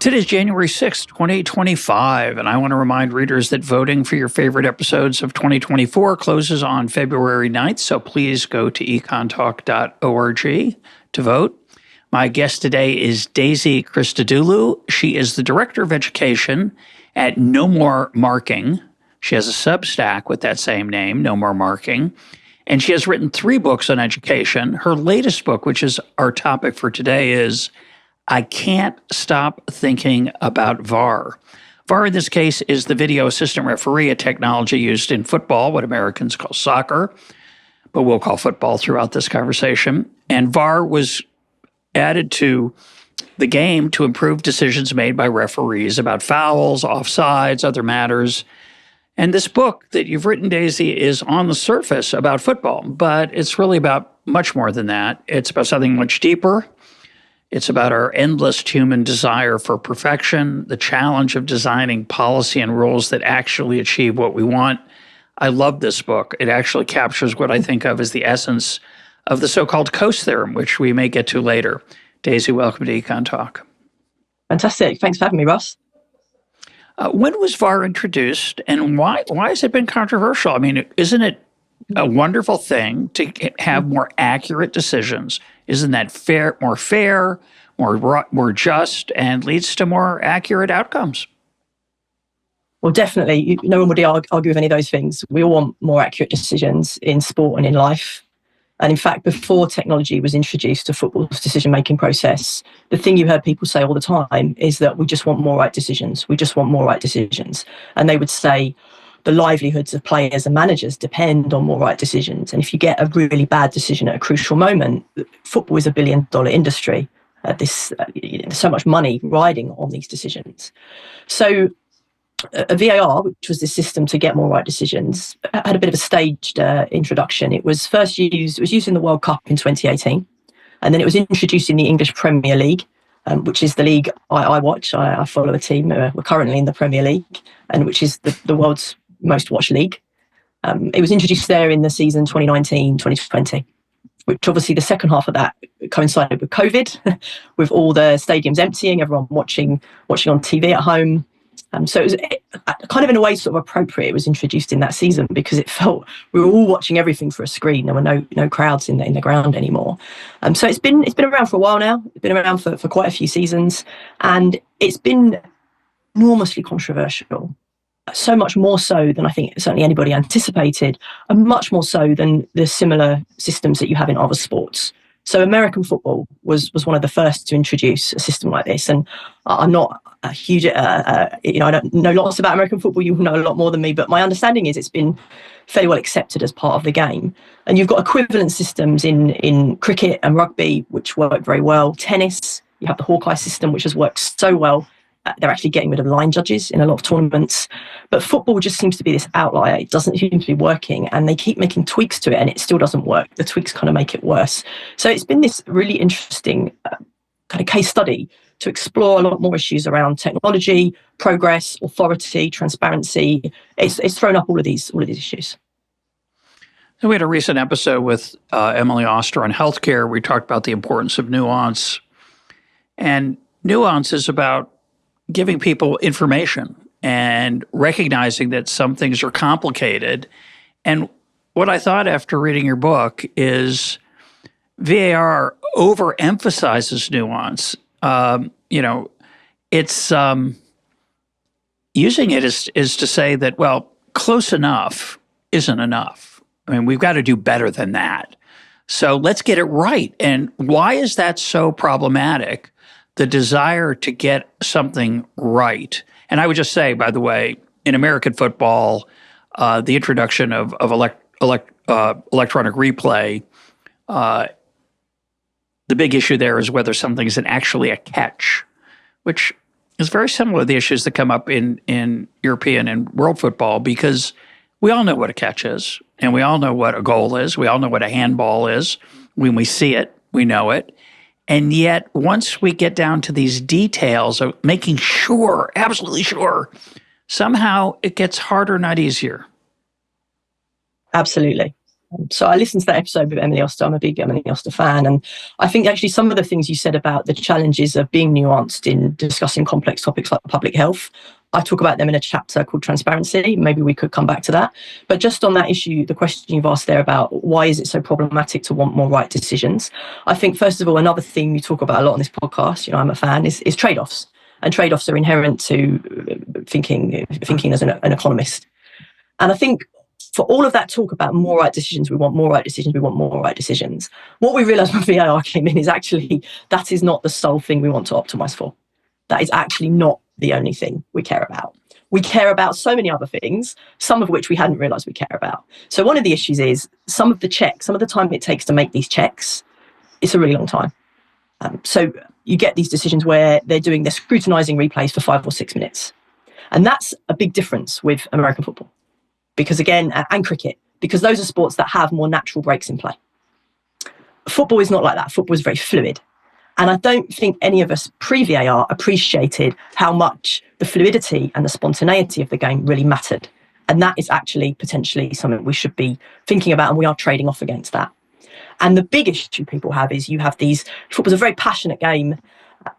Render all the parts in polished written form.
Today's January 6th, 2025, and I want to remind readers that voting for your favorite episodes of 2024 closes on February 9th, so please go to econtalk.org to vote. My guest today is Daisy Christodoulou. She is the Director of Education at No More Marking. She has a Substack with that same name, No More Marking, and she has written 3 books on education. Her latest book, which is our topic for today, is I Can't Stop Thinking About VAR. VAR in this case is the video assistant referee, a technology used in football, what Americans call soccer, but we'll call football throughout this conversation. And VAR was added to the game to improve decisions made by referees about fouls, offsides, other matters. And this book that you've written, Daisy, is on the surface about football, but it's really about much more than that. It's about something much deeper. It's about our endless human desire for perfection, the challenge of designing policy and rules that actually achieve what we want. I love this book. It actually captures what I think of as the essence of the so-called Coase theorem, which we may get to later. Daisy, welcome to EconTalk. Fantastic. Thanks for having me, Russ. When was VAR introduced, and why has it been controversial? I mean, isn't it a wonderful thing to have more accurate decisions? Isn't that fair, more just, and leads to more accurate outcomes? Well, definitely. No one would argue with any of those things. We all want more accurate decisions in sport and in life. And in fact, before technology was introduced to football's decision-making process, the thing you heard people say all the time is that we just want more right decisions. We just want more right decisions. And they would say the livelihoods of players and managers depend on more right decisions. And if you get a really bad decision at a crucial moment, football is $1 billion industry. There's so much money riding on these decisions. So a VAR, which was the system to get more right decisions, had a bit of a staged introduction. It was used in the World Cup in 2018, and then it was introduced in the English Premier League, which is the league I watch. I follow a team. We're currently in the Premier League, and which is the world's most watched league. It was introduced there in the season 2019-2020, which obviously the second half of that coincided with COVID, with all the stadiums emptying, everyone watching on TV at home. So it was kind of in a way sort of appropriate. It was introduced in that season because it felt we were all watching everything through a screen. There were no crowds in the ground anymore. So it's been around for a while now. It's been around for quite a few seasons, and it's been enormously controversial. So much more so than I think certainly anybody anticipated, and much more so than the similar systems that you have in other sports. So American football was one of the first to introduce a system like this. And I'm not a huge, I don't know lots about American football. You know a lot more than me, but my understanding is it's been fairly well accepted as part of the game. And you've got equivalent systems in cricket and rugby, which work very well. Tennis, you have the Hawkeye system, which has worked so well. They're actually getting rid of line judges in a lot of tournaments. But football just seems to be this outlier. It doesn't seem to be working, and they keep making tweaks to it, and it still doesn't work. The tweaks kind of make it worse. So it's been this really interesting kind of case study to explore a lot more issues around technology, progress, authority, transparency. It's thrown up all of these issues. So we had a recent episode with Emily Oster on healthcare. We talked about the importance of nuance, and nuance is about giving people information and recognizing that some things are complicated. And what I thought after reading your book is VAR overemphasizes nuance. It's using it is to say that, well, close enough isn't enough. I mean, we've got to do better than that. So let's get it right. And why is that so problematic? The desire to get something right. And I would just say, by the way, in American football, the introduction of electronic replay, the big issue there is whether something is actually a catch, which is very similar to the issues that come up in European and world football, because we all know what a catch is, and we all know what a goal is. We all know what a handball is. When we see it, we know it. And yet, once we get down to these details of making sure, absolutely sure, somehow it gets harder, not easier. Absolutely. So I listened to that episode with Emily Oster. I'm a big Emily Oster fan. And I think actually some of the things you said about the challenges of being nuanced in discussing complex topics like public health, I talk about them in a chapter called Transparency. Maybe we could come back to that. But just on that issue, the question you've asked there about why is it so problematic to want more right decisions? I think, first of all, another theme you talk about a lot on this podcast, I'm a fan, is trade-offs. And trade-offs are inherent to thinking as an economist. And I think for all of that talk about more right decisions, we want more right decisions, we want more right decisions. What we realised when VAR came in is actually that is not the sole thing we want to optimise for. That is actually not the only thing we care about. We care about so many other things, some of which we hadn't realised we care about. So one of the issues is some of the time it takes to make these checks, it's a really long time. So you get these decisions where they're scrutinising replays for 5 or 6 minutes. And that's a big difference with American football. Because again, and cricket, because those are sports that have more natural breaks in play. Football is not like that. Football is very fluid. And I don't think any of us pre-VAR appreciated how much the fluidity and the spontaneity of the game really mattered. And that is actually potentially something we should be thinking about, and we are trading off against that. And the big issue people have is football's a very passionate game.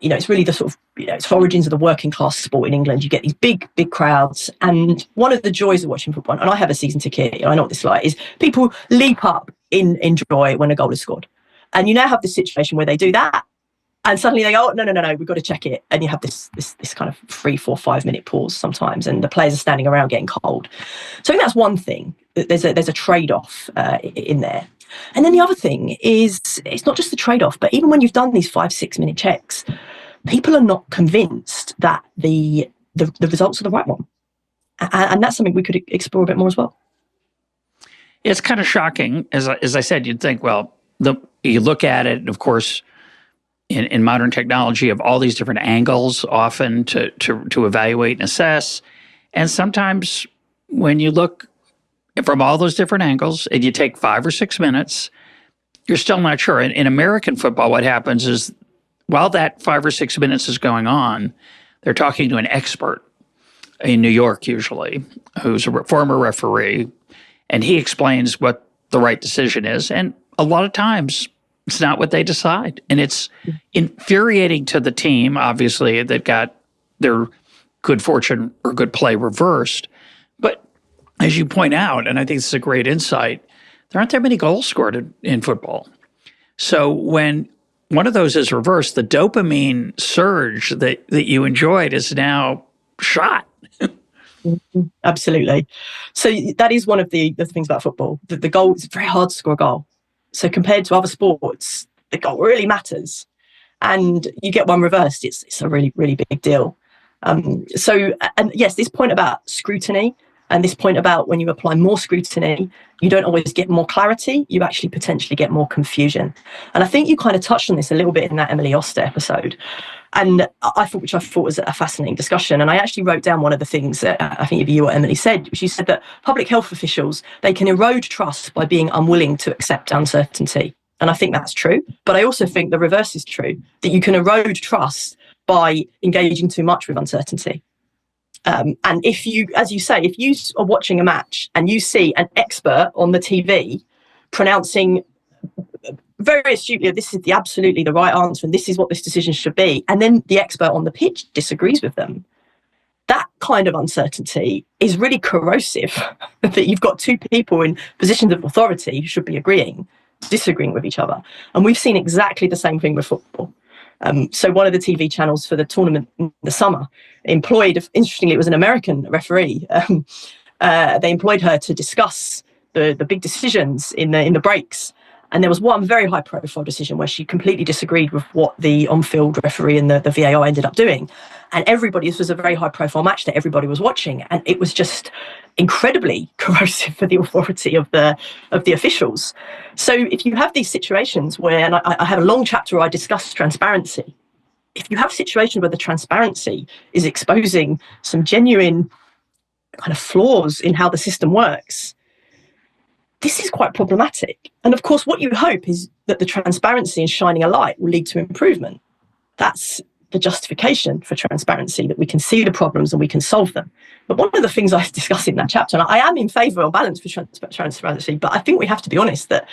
It's really the sort of, it's origins of the working class sport in England. You get these big, big crowds. And one of the joys of watching football, and I have a season ticket, I know what this is like, is people leap up in joy when a goal is scored. And you now have this situation where they do that. And suddenly they go, oh, no, we've got to check it. And you have this kind of 3, 4, 5 minute pause sometimes. And the players are standing around getting cold. So I think that's one thing. There's a trade-off in there. And then the other thing is, it's not just the trade-off, but even when you've done these 5, 6 minute checks, people are not convinced that the results are the right one. And that's something we could explore a bit more as well. It's kind of shocking. As I said, you'd think, well, you look at it, and of course, in modern technology, of all these different angles, often to evaluate and assess. And sometimes when you look from all those different angles and you take 5 or 6 minutes, you're still not sure. In American football, what happens is while that 5 or 6 minutes is going on, they're talking to an expert in New York, usually, who's a former referee, and he explains what the right decision is. And a lot of times, it's not what they decide. And it's infuriating to the team, obviously, that got their good fortune or good play reversed. But as you point out, and I think this is a great insight, there aren't that many goals scored in football. So when one of those is reversed, the dopamine surge that you enjoyed is now shot. Absolutely. So that is one of the things about football. The goal, it's very hard to score a goal. So compared to other sports, the goal really matters. And you get one reversed, it's a really, really big deal. And yes, this point about scrutiny and this point about when you apply more scrutiny, you don't always get more clarity, you actually potentially get more confusion. And I think you kind of touched on this a little bit in that Emily Oster episode. And I thought was a fascinating discussion. And I actually wrote down one of the things that I think you or Emily said. She said that public health officials, they can erode trust by being unwilling to accept uncertainty. And I think that's true. But I also think the reverse is true, that you can erode trust by engaging too much with uncertainty. And if you, as you say, if you are watching a match and you see an expert on the TV pronouncing very astutely, this is absolutely the right answer and this is what this decision should be, and then the expert on the pitch disagrees with them, that kind of uncertainty is really corrosive. That you've got two people in positions of authority who should be disagreeing with each other. And we've seen exactly the same thing with football. So one of the TV channels for the tournament in the summer interestingly, it was an American referee. They employed her to discuss the big decisions in the breaks. And there was one very high-profile decision where she completely disagreed with what the on-field referee and the VAR ended up doing. And this was a very high-profile match that everybody was watching. And it was just incredibly corrosive for the authority of the officials. So if you have these situations where, and I have a long chapter where I discuss transparency, if you have situations where the transparency is exposing some genuine kind of flaws in how the system works, this is quite problematic. And of course, what you hope is that the transparency and shining a light will lead to improvement. That's the justification for transparency, that we can see the problems and we can solve them. But one of the things I discuss in that chapter, and I am in favour on balance for transparency, but I think we have to be honest that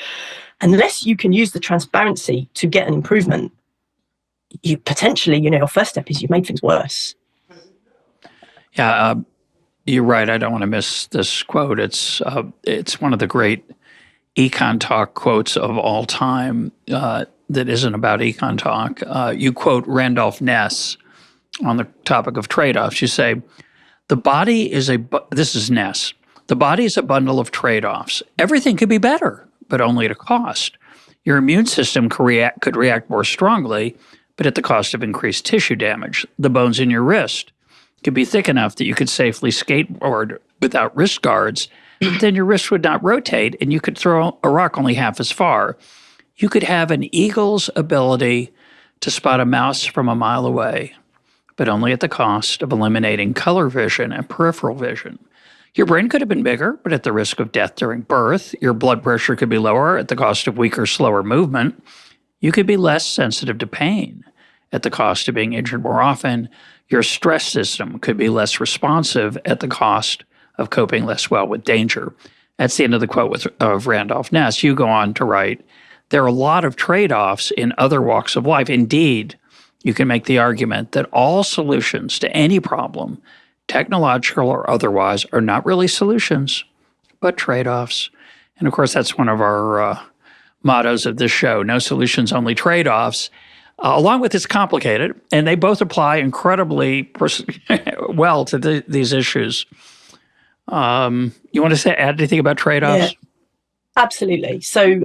unless you can use the transparency to get an improvement, you potentially, your first step is you've made things worse. Yeah, you're right. I don't want to miss this quote. It's one of the great EconTalk quotes of all time that isn't about EconTalk. You quote Randolph Ness on the topic of trade-offs. You say, the body is this is Ness, the body is a bundle of trade-offs. Everything could be better, but only at a cost. Your immune system could react more strongly, but at the cost of increased tissue damage. The bones in your wrist could be thick enough that you could safely skateboard without wrist guards, but then your wrist would not rotate and you could throw a rock only half as far. You could have an eagle's ability to spot a mouse from a mile away, but only at the cost of eliminating color vision and peripheral vision. Your brain could have been bigger, but at the risk of death during birth. Your blood pressure could be lower at the cost of weaker, slower movement. You could be less sensitive to pain at the cost of being injured more often. Your stress system could be less responsive at the cost of coping less well with danger. That's the end of the quote of Randolph Ness. You go on to write, there are a lot of trade-offs in other walks of life. Indeed, you can make the argument that all solutions to any problem, technological or otherwise, are not really solutions, but trade-offs. And of course, that's one of our mottos of this show, no solutions, only trade-offs. Along with it's complicated, and they both apply incredibly well to these issues. You want to add anything about trade-offs? Yeah, absolutely. So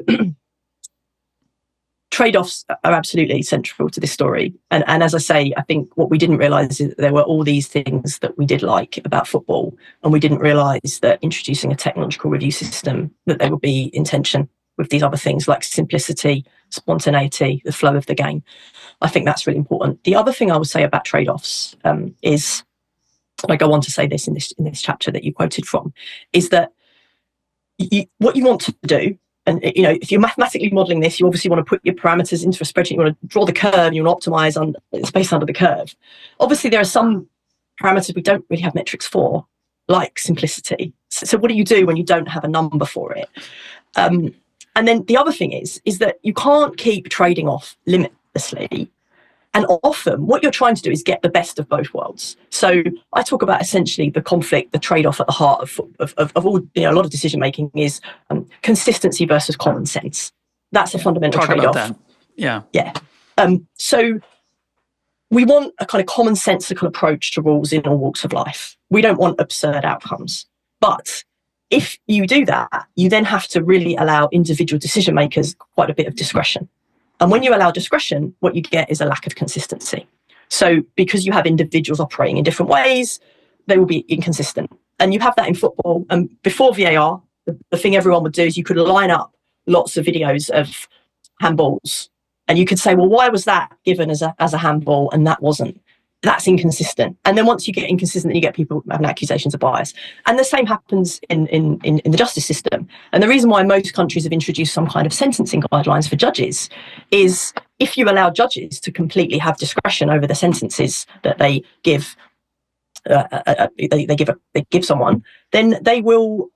trade-offs are absolutely central to this story. And as I say, I think what we didn't realise is that there were all these things that we did like about football, and we didn't realise that introducing a technological review system, that they would be in tension with these other things like simplicity, spontaneity, the flow of the game. I think that's really important. The other thing I would say about trade-offs is, and I go on to say this in this chapter that you quoted from, is that what you want to do, and if you're mathematically modelling this, you obviously want to put your parameters into a spreadsheet. You want to draw the curve. You want to optimise on space under the curve. Obviously, there are some parameters we don't really have metrics for, like simplicity. So what do you do when you don't have a number for it? And then the other thing is that you can't keep trading off limitlessly. And often what you're trying to do is get the best of both worlds. So I talk about essentially the conflict, the trade-off at the heart of all, a lot of decision making is consistency versus common sense. That's a fundamental trade-off. Talk about that. Yeah. So we want a kind of commonsensical approach to rules in all walks of life. We don't want absurd outcomes. But if you do that, you then have to really allow individual decision makers quite a bit of discretion. And when you allow discretion, what you get is a lack of consistency. So because you have individuals operating in different ways, they will be inconsistent. And you have that in football. And before VAR, the thing everyone would do is you could line up lots of videos of handballs. And you could say, well, why was that given as a handball and that wasn't? That's inconsistent. And then once you get inconsistent, you get people having accusations of bias. And the same happens in the justice system. And the reason why most countries have introduced some kind of sentencing guidelines for judges is if you allow judges to completely have discretion over the sentences that they give, they give someone, then they will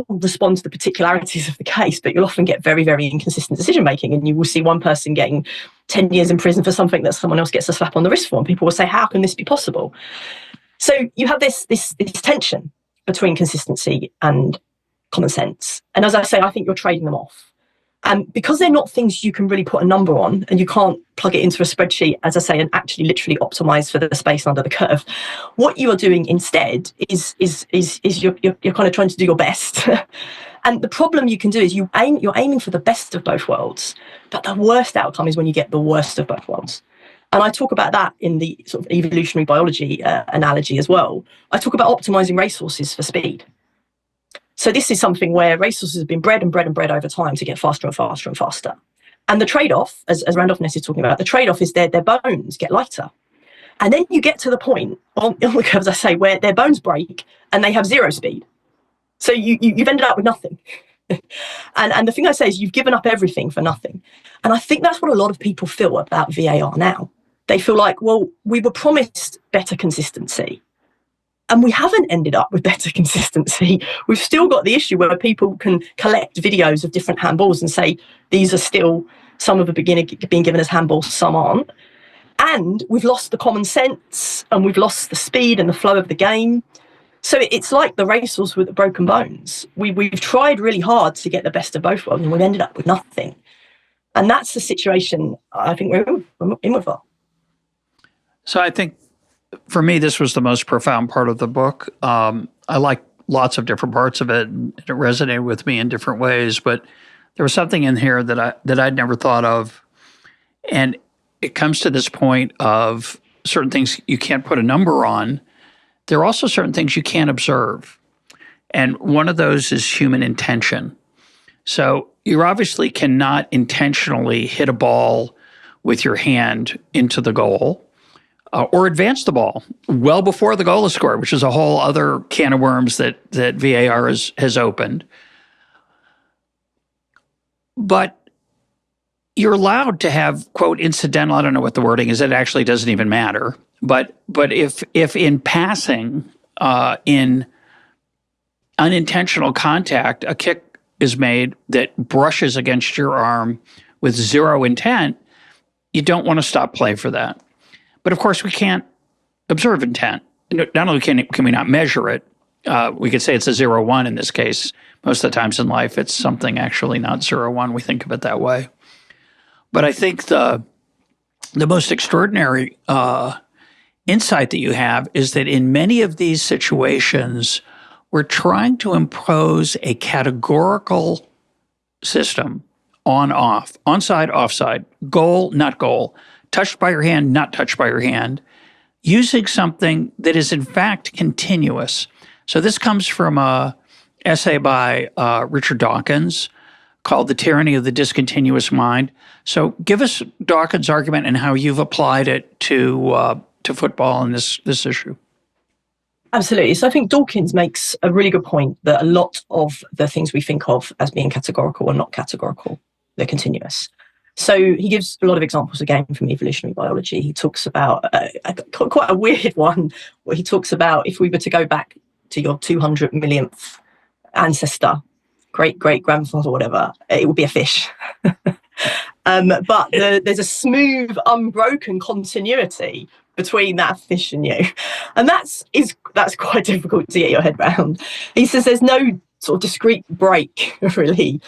respond to the particularities of the case, but you'll often get very, very inconsistent decision making, and you will see one person getting 10 years in prison for something that someone else gets a slap on the wrist for, and people will say, how can this be possible? So you have this tension between consistency and common sense. And as I say, I think you're trading them off. And because they're not things you can really put a number on, and you can't plug it into a spreadsheet, as I say, and actually literally optimize for the space under the curve, what you are doing instead is you're kind of trying to do your best. And the problem you can do is you're aiming for the best of both worlds, but the worst outcome is when you get the worst of both worlds. And I talk about that in the sort of evolutionary biology analogy as well. I talk about optimizing racehorses for speed. So this is something where racehorses have been bred over time to get faster and faster and faster. And the trade-off, as Randolph Ness is talking about, the trade-off is their bones get lighter. And then you get to the point on the curve, as I say, where their bones break and they have zero speed. So you've ended up with nothing. And the thing I say is you've given up everything for nothing. And I think that's what a lot of people feel about VAR now. they feel like, well, we were promised better consistency and we haven't ended up with better consistency. We've still got the issue where people can collect videos of different handballs and say, these are still, some of them being given as handballs, some aren't. And we've lost the common sense and we've lost the speed and the flow of the game. So it's like the racehorse with the broken bones. We've tried really hard to get the best of both worlds and we've ended up with nothing. And that's the situation I think we're in with. So I think for me, this was the most profound part of the book. I like lots of different parts of it, and it resonated with me in different ways. But there was something in here that I'd never thought of, and it comes to this point of certain things you can't put a number on. There are also certain things you can't observe, and one of those is human intention. So you obviously cannot intentionally hit a ball with your hand into the goal. Or advance the ball well before the goal is scored, which is a whole other can of worms that VAR has opened. But you're allowed to have, quote, incidental, I don't know what the wording is, it actually doesn't even matter. But if in passing, in unintentional contact, a kick is made that brushes against your arm with zero intent, you don't want to stop play for that. But of course, we can't observe intent. Not only can we not measure it, we could say it's a 0-1 in this case. Most of the times in life, it's something actually not 0-1. We think of it that way. But I think the most extraordinary insight that you have is that in many of these situations, we're trying to impose a categorical system on-off, onside, offside, goal, not goal, touched by your hand, not touched by your hand, using something that is in fact continuous. So this comes from an essay by Richard Dawkins called The Tyranny of the Discontinuous Mind. So give us Dawkins' argument and how you've applied it to football and this issue. Absolutely. So I think Dawkins makes a really good point that a lot of the things we think of as being categorical are not categorical. They're continuous. So he gives a lot of examples again from evolutionary biology. He talks about quite a weird one where he talks about if we were to go back to your 200 millionth ancestor, great-great-grandfather or whatever, it would be a fish. But there's a smooth, unbroken continuity between that fish and you. And that's quite difficult to get your head around. He says there's no sort of discrete break, really,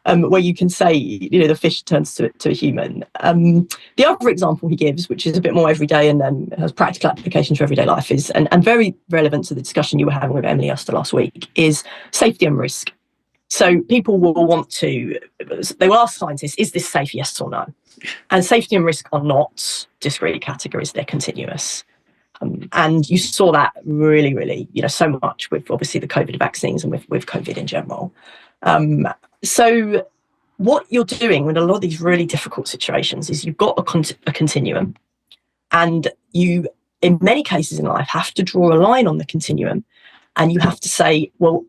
where you can say, the fish turns to a human. The other example he gives, which is a bit more everyday and has practical applications for everyday life, is and very relevant to the discussion you were having with Emily Uster last week, is safety and risk. So people will they will ask scientists, is this safe, yes or no? And safety and risk are not discrete categories, they're continuous. And you saw that really, really, so much with obviously the COVID vaccines and with COVID in general. So what you're doing with a lot of these really difficult situations is you've got a continuum, and you, in many cases in life, have to draw a line on the continuum, and you have to say, well,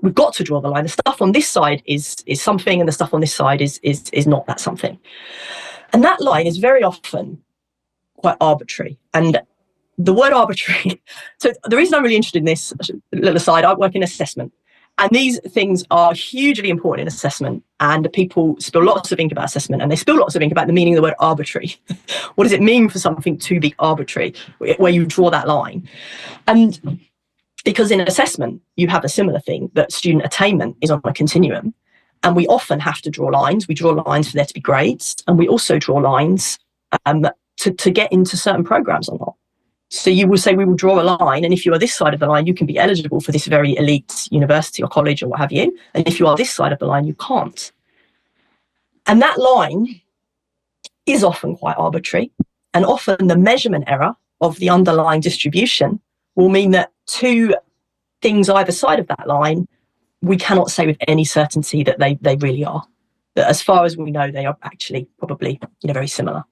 we've got to draw the line. The stuff on this side is something, and the stuff on this side is not that something. And that line is very often quite arbitrary. And the word arbitrary, so the reason I'm really interested in this, little aside, I work in assessment. And these things are hugely important in assessment. And people spill lots of ink about assessment, and they spill lots of ink about the meaning of the word arbitrary. What does it mean for something to be arbitrary, where you draw that line? And because in assessment, you have a similar thing, that student attainment is on a continuum. And we often have to draw lines. We draw lines for there to be grades. And we also draw lines to get into certain programs or not. So you will say we will draw a line, and if you are this side of the line, you can be eligible for this very elite university or college or what have you. And if you are this side of the line, you can't. And that line is often quite arbitrary. And often the measurement error of the underlying distribution will mean that two things either side of that line, we cannot say with any certainty that they really are. That as far as we know, they are actually probably very similar.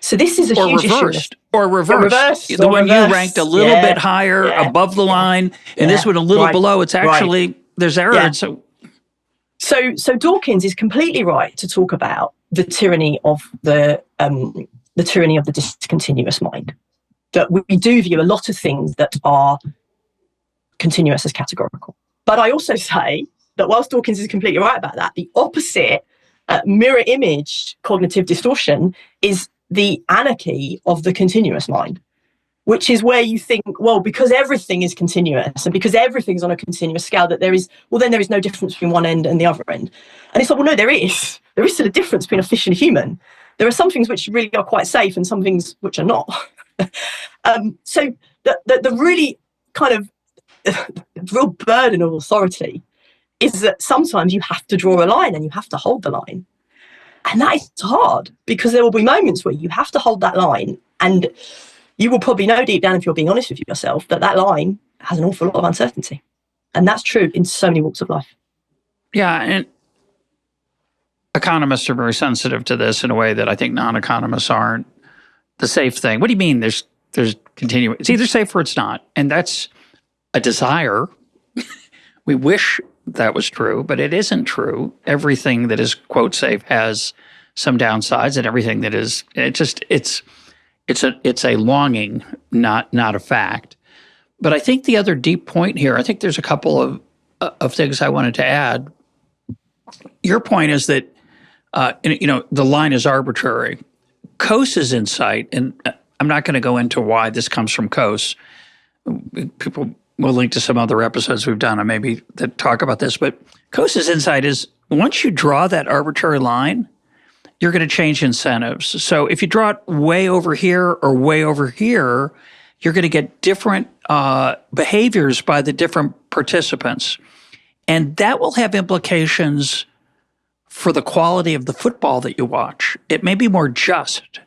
So this is a huge issue. Or reversed. The one you ranked a little bit higher above the line, and this one a little below. It's actually, there's error. Yeah. So Dawkins is completely right to talk about the tyranny of the the tyranny of the discontinuous mind. That we do view a lot of things that are continuous as categorical. But I also say that whilst Dawkins is completely right about that, the opposite mirror image cognitive distortion is the anarchy of the continuous mind, which is where you think, well, because everything is continuous and because everything's on a continuous scale, that there is no difference between one end and the other end. And it's like, well, no, there is. There is still a difference between a fish and a human. There are some things which really are quite safe and some things which are not. So the really kind of the real burden of authority is that sometimes you have to draw a line and you have to hold the line. And that is hard, because there will be moments where you have to hold that line, and you will probably know deep down, if you're being honest with yourself, that that line has an awful lot of uncertainty. And that's true in so many walks of life. Yeah, and economists are very sensitive to this in a way that I think non-economists aren't. The safe thing. What do you mean there's continuing? It's either safe or it's not. And that's a desire. We wish that was true, but it isn't true. Everything that is, quote, safe has some downsides, and everything that is, it's a longing, not a fact. But I think the other deep point here, I think there's a couple of things I wanted to add. Your point is that, the line is arbitrary. Coase's insight, and I'm not going to go into why this comes from Coase. People will link to some other episodes we've done, and maybe that talk about this. But Coase's insight is, once you draw that arbitrary line, you're going to change incentives. So if you draw it way over here or way over here, you're going to get different behaviors by the different participants. And that will have implications for the quality of the football that you watch. It may be more just,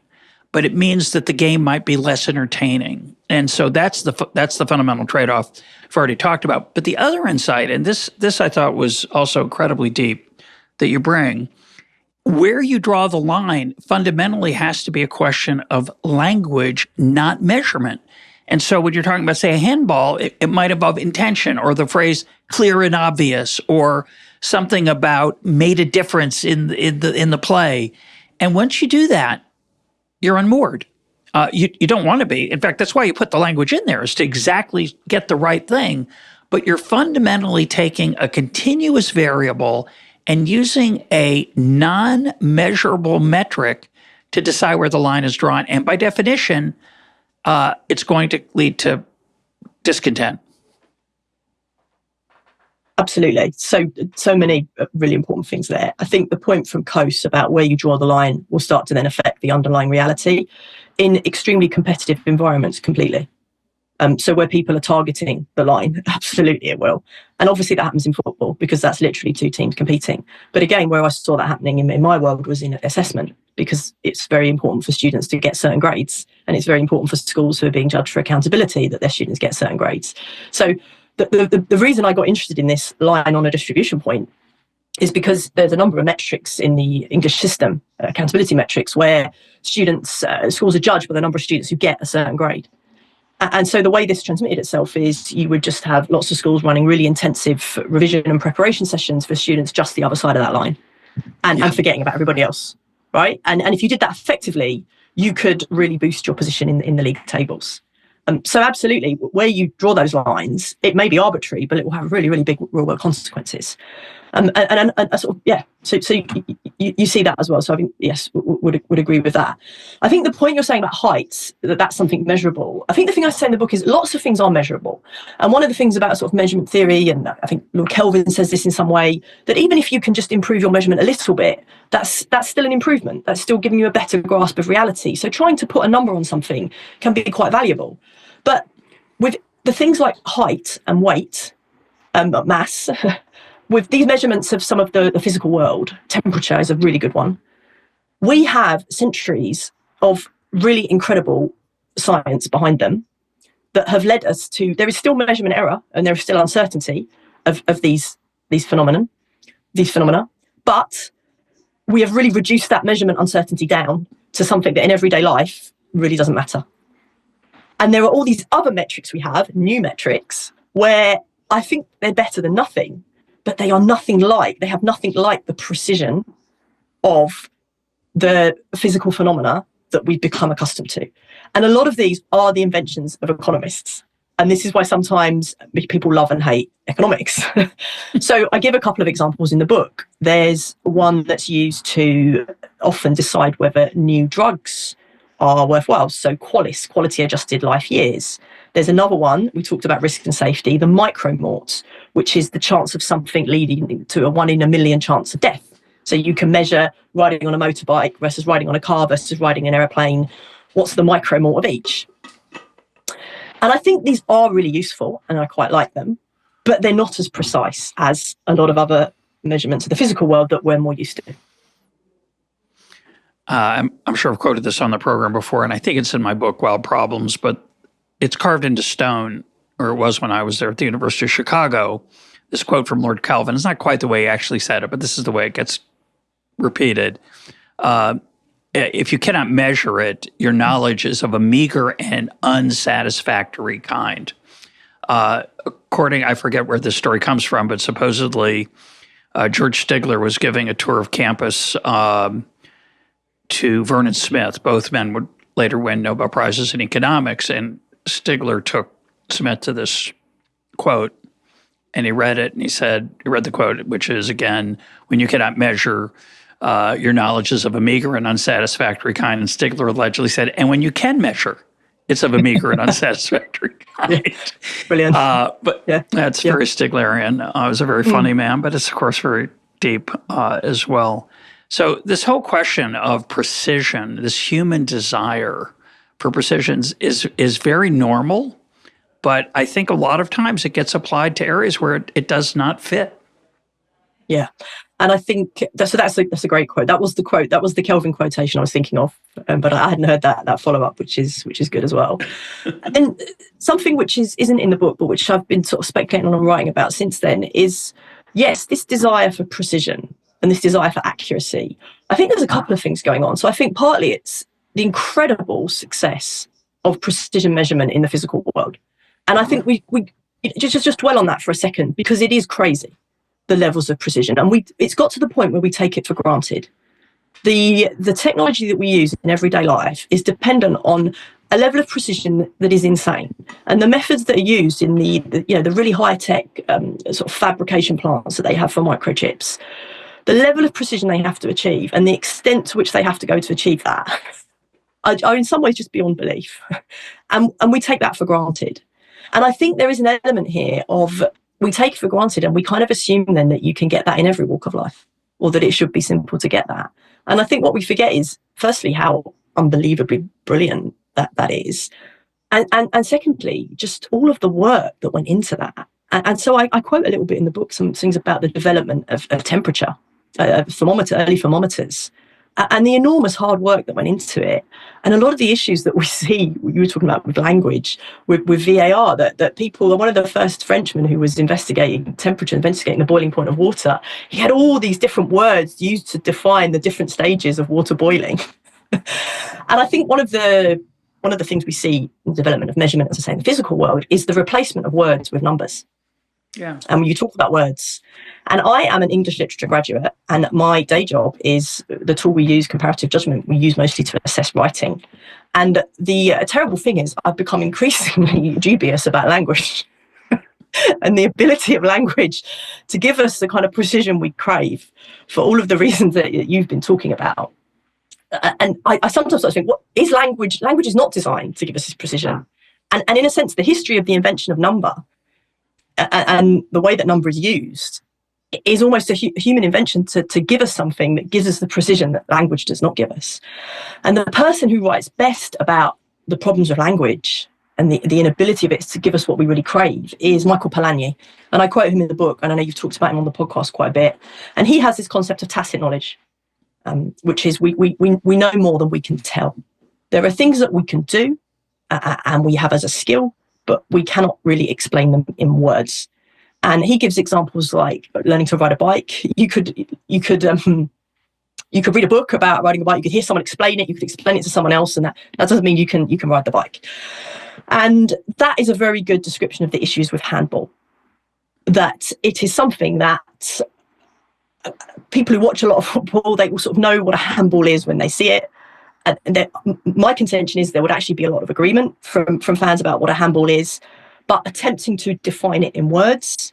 but it means that the game might be less entertaining. And so that's the fundamental trade-off I've already talked about. But the other insight, and this I thought was also incredibly deep that you bring, where you draw the line fundamentally has to be a question of language, not measurement. And so when you're talking about, say, a handball, it might involve intention, or the phrase clear and obvious, or something about made a difference in the play. And once you do that, you're unmoored. You don't want to be. In fact, that's why you put the language in there, is to exactly get the right thing. But you're fundamentally taking a continuous variable and using a non-measurable metric to decide where the line is drawn. And by definition, it's going to lead to discontent. Absolutely. So many really important things there. I think the point from Coase about where you draw the line will start to then affect the underlying reality in extremely competitive environments completely. So where people are targeting the line, absolutely it will. And obviously that happens in football, because that's literally two teams competing. But again, where I saw that happening in my world was in assessment, because it's very important for students to get certain grades. And it's very important for schools who are being judged for accountability that their students get certain grades. So the reason I got interested in this line on a distribution point is because there's a number of metrics in the English system, accountability metrics, where schools are judged by the number of students who get a certain grade. And so the way this transmitted itself is you would just have lots of schools running really intensive revision and preparation sessions for students just the other side of that line, and forgetting about everybody else, right? And if you did that effectively, you could really boost your position in the league tables. So absolutely, where you draw those lines, it may be arbitrary, but it will have really, really big real-world consequences. And sort of, yeah, so you see that as well. So I think, yes, would agree with that. I think the point you're saying about height, that's something measurable. I think the thing I say in the book is lots of things are measurable. And one of the things about sort of measurement theory, and I think Lord Kelvin says this in some way, that even if you can just improve your measurement a little bit, that's still an improvement. That's still giving you a better grasp of reality. So trying to put a number on something can be quite valuable. But with the things like height and weight, mass, with these measurements of some of the physical world, temperature is a really good one. We have centuries of really incredible science behind them that have led us to, there is still measurement error and there is still uncertainty of these phenomena, but we have really reduced that measurement uncertainty down to something that in everyday life really doesn't matter. And there are all these other metrics we have, new metrics, where I think they're better than nothing, but they have nothing like the precision of the physical phenomena that we've become accustomed to. And a lot of these are the inventions of economists. And this is why sometimes people love and hate economics. So I give a couple of examples in the book. There's one that's used to often decide whether new drugs are worthwhile. So QALYS, quality adjusted life years. There's another one, we talked about risk and safety, the micromort, which is the chance of something leading to a 1 in a million chance of death. So you can measure riding on a motorbike versus riding on a car versus riding an aeroplane. What's the micromort of each? And I think these are really useful and I quite like them, but they're not as precise as a lot of other measurements of the physical world that we're more used to. I'm sure I've quoted this on the program before, and I think it's in my book, Wild Problems, but it's carved into stone, or it was when I was there at the University of Chicago. This quote from Lord Kelvin, it's not quite the way he actually said it, but this is the way it gets repeated. If you cannot measure it, your knowledge is of a meager and unsatisfactory kind. I forget where this story comes from, but supposedly George Stigler was giving a tour of campus to Vernon Smith. Both men would later win Nobel Prizes in economics, and Stigler took Smith to this quote, and he read it, and he read the quote, which is, again, when you cannot measure your knowledge is of a meager and unsatisfactory kind. And Stigler allegedly said, and when you can measure, it's of a meager and unsatisfactory kind. Yeah. Brilliant. But that's very Stiglerian. He was a very funny man, but it's, of course, very deep as well. So this whole question of precision, this human desire for precision is very normal, but I think a lot of times it gets applied to areas where it does not fit. Yeah. And I think that's a great quote. That was the quote. That was the Kelvin quotation I was thinking of, but I hadn't heard that follow-up, which is good as well. And then something which isn't in the book, but which I've been sort of speculating on and writing about since then is, yes, this desire for precision and this desire for accuracy. I think there's a couple of things going on. So I think partly it's the incredible success of precision measurement in the physical world. And I think we just dwell on that for a second, because it is crazy, the levels of precision. And it's got to the point where we take it for granted. The technology that we use in everyday life is dependent on a level of precision that is insane. And the methods that are used in the really high-tech sort of fabrication plants that they have for microchips, the level of precision they have to achieve and the extent to which they have to go to achieve that are in some ways just beyond belief. And we take that for granted. And I think there is an element here of we take it for granted and we kind of assume then that you can get that in every walk of life, or that it should be simple to get that. And I think what we forget is, firstly, how unbelievably brilliant that is. And secondly, just all of the work that went into that. And so I quote a little bit in the book some things about the development of temperature, early thermometers, and the enormous hard work that went into it. And a lot of the issues that we see, you were talking about with language, with VAR, that people, one of the first Frenchmen who was investigating temperature, investigating the boiling point of water, he had all these different words used to define the different stages of water boiling. And I think one of the things we see in the development of measurement, as I say, in the physical world, is the replacement of words with numbers. Yeah. And when you talk about words, and I am an English literature graduate, and my day job is the tool we use, comparative judgment, we use mostly to assess writing. And the terrible thing is I've become increasingly dubious about language and the ability of language to give us the kind of precision we crave for all of the reasons that you've been talking about. And I sometimes think, what is language? Language is not designed to give us this precision. And in a sense, the history of the invention of number and the way that number is used is almost a human invention to give us something that gives us the precision that language does not give us. And the person who writes best about the problems of language and the inability of it to give us what we really crave is Michael Polanyi. And I quote him in the book, and I know you've talked about him on the podcast quite a bit. And he has this concept of tacit knowledge, which is we know more than we can tell. There are things that we can do and we have as a skill, but we cannot really explain them in words. And he gives examples like learning to ride a bike. You could read a book about riding a bike. You could hear someone explain it. You could explain it to someone else, and that doesn't mean you can ride the bike. And that is a very good description of the issues with handball. That it is something that people who watch a lot of football, they will sort of know what a handball is when they see it. And my contention is there would actually be a lot of agreement from fans about what a handball is, but attempting to define it in words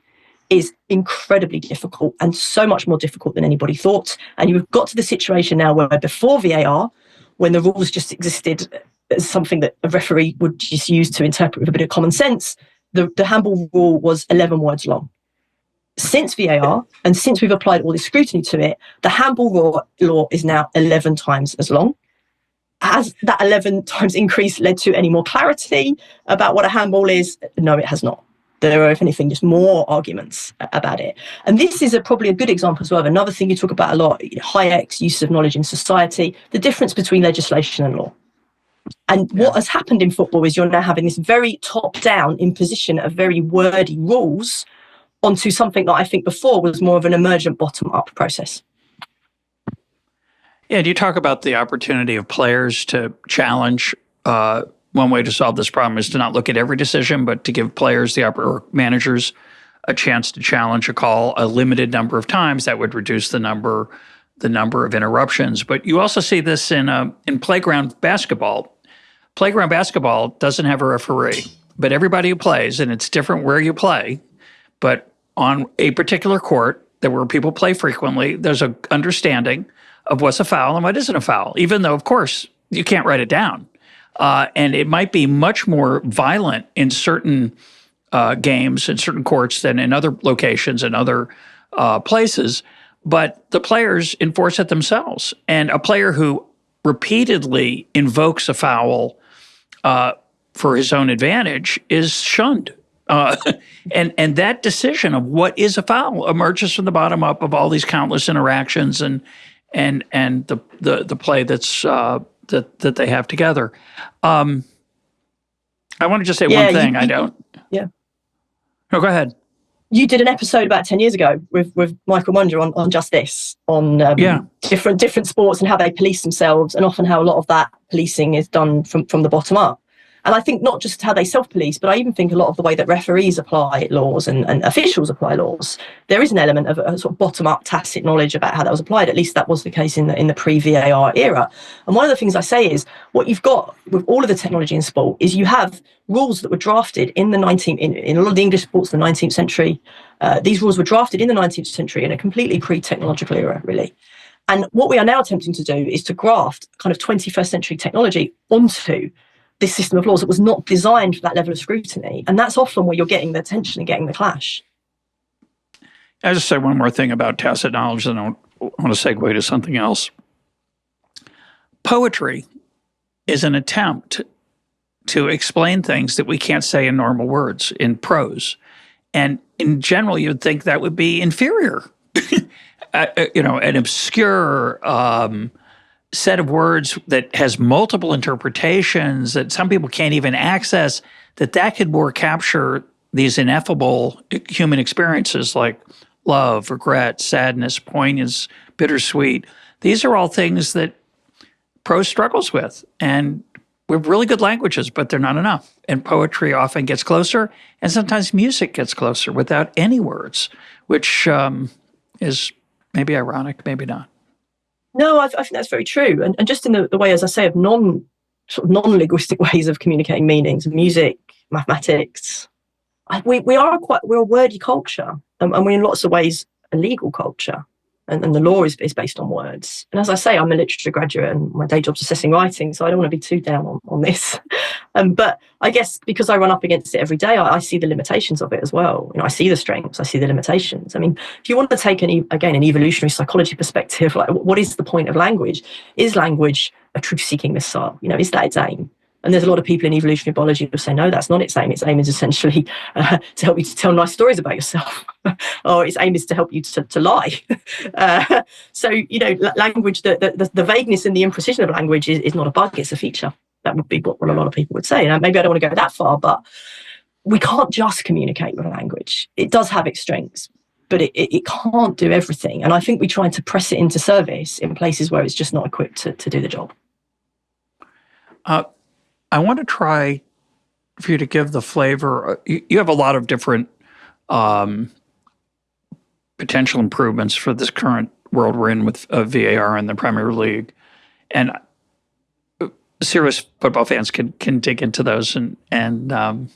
is incredibly difficult, and so much more difficult than anybody thought. And you've got to the situation now where before VAR, when the rules just existed as something that a referee would just use to interpret with a bit of common sense, the handball rule was 11 words long. Since VAR, and since we've applied all this scrutiny to it, the handball law is now 11 times as long. Has that 11 times increase led to any more clarity about what a handball is? No, it has not. There are, if anything, just more arguments about it. And this is probably a good example as well of another thing you talk about a lot, Hayek's use of knowledge in society, the difference between legislation and law. And what has happened in football is you're now having this very top-down imposition of very wordy rules onto something that I think before was more of an emergent bottom-up process. Yeah, do you talk about the opportunity of players to challenge? One way to solve this problem is to not look at every decision, but to give players or managers a chance to challenge a call a limited number of times. That would reduce the number of interruptions. But you also see this in playground basketball. Playground basketball doesn't have a referee, but everybody who plays, and it's different where you play, but on a particular court where people play frequently, there's an understanding of what's a foul and what isn't a foul, even though, of course, you can't write it down. And it might be much more violent in certain games and certain courts than in other locations and other places, but the players enforce it themselves. And a player who repeatedly invokes a foul for his own advantage is shunned. And that decision of what is a foul emerges from the bottom up of all these countless interactions and the play that's that they have together. I want to just say one thing. Yeah. No, go ahead. You did an episode about 10 years ago with Michael Munger on just this, on different sports and how they police themselves, and often how a lot of that policing is done from the bottom up. And I think not just how they self-police, but I even think a lot of the way that referees apply laws and officials apply laws, there is an element of a sort of bottom-up tacit knowledge about how that was applied. At least that was the case in the pre-VAR era. And one of the things I say is what you've got with all of the technology in sport is you have rules that were drafted in the 19th, in a lot of the English sports in the 19th century. These rules were drafted in the 19th century in a completely pre-technological era, really. And what we are now attempting to do is to graft kind of 21st century technology onto this system of laws that was not designed for that level of scrutiny. And that's often where you're getting the tension and getting the clash. I'll just say one more thing about tacit knowledge, and I want to segue to something else. Poetry is an attempt to explain things that we can't say in normal words, in prose. And in general, you'd think that would be inferior. An obscure set of words that has multiple interpretations that some people can't even access, that could more capture these ineffable human experiences like love, regret, sadness, poignance, bittersweet. These are all things that prose struggles with. And we have really good languages, but they're not enough. And poetry often gets closer, and sometimes music gets closer without any words, which is maybe ironic, maybe not. No, I think that's very true. And just in the way, as I say, of non-linguistic ways of communicating meanings, music, mathematics, we're a wordy culture, and we're in lots of ways a legal culture, and the law is based on words. And as I say, I'm a literature graduate, and my day job's assessing writing, so I don't want to be too down on this. But I guess because I run up against it every day, I see the limitations of it as well. I see the strengths, I see the limitations. I mean, if you want to take an evolutionary psychology perspective, like what is the point of language? Is language a truth-seeking missile? Is that its aim? And there's a lot of people in evolutionary biology who say, no, that's not its aim. Its aim is essentially to help you to tell nice stories about yourself, or its aim is to help you to lie. So, language, the vagueness and the imprecision of language is not a bug, it's a feature. That would be what a lot of people would say. And maybe I don't want to go that far, but we can't just communicate with language. It does have its strengths, but it can't do everything. And I think we're trying to press it into service in places where it's just not equipped to do the job. I want to try for you to give the flavor. You have a lot of different potential improvements for this current world we're in with VAR and the Premier League. And serious football fans can dig into those and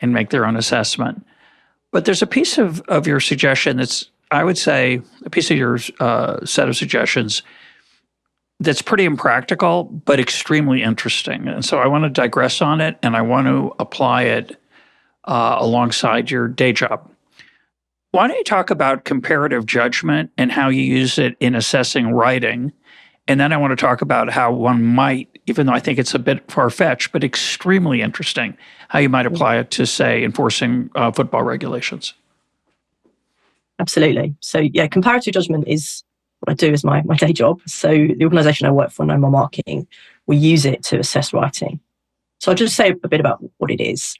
make their own assessment. But there's a piece of your suggestion that's, I would say, a piece of your set of suggestions that's pretty impractical, but extremely interesting. And so I want to digress on it, and I want to apply it alongside your day job. Why don't you talk about comparative judgment and how you use it in assessing writing? And then I want to talk about how one might, even though I think it's a bit far-fetched, but extremely interesting, how you might apply it to, say, enforcing football regulations. Absolutely. So, yeah, comparative judgment is what I do as my day job. So the organisation I work for, No More Marking, we use it to assess writing. So I'll just say a bit about what it is.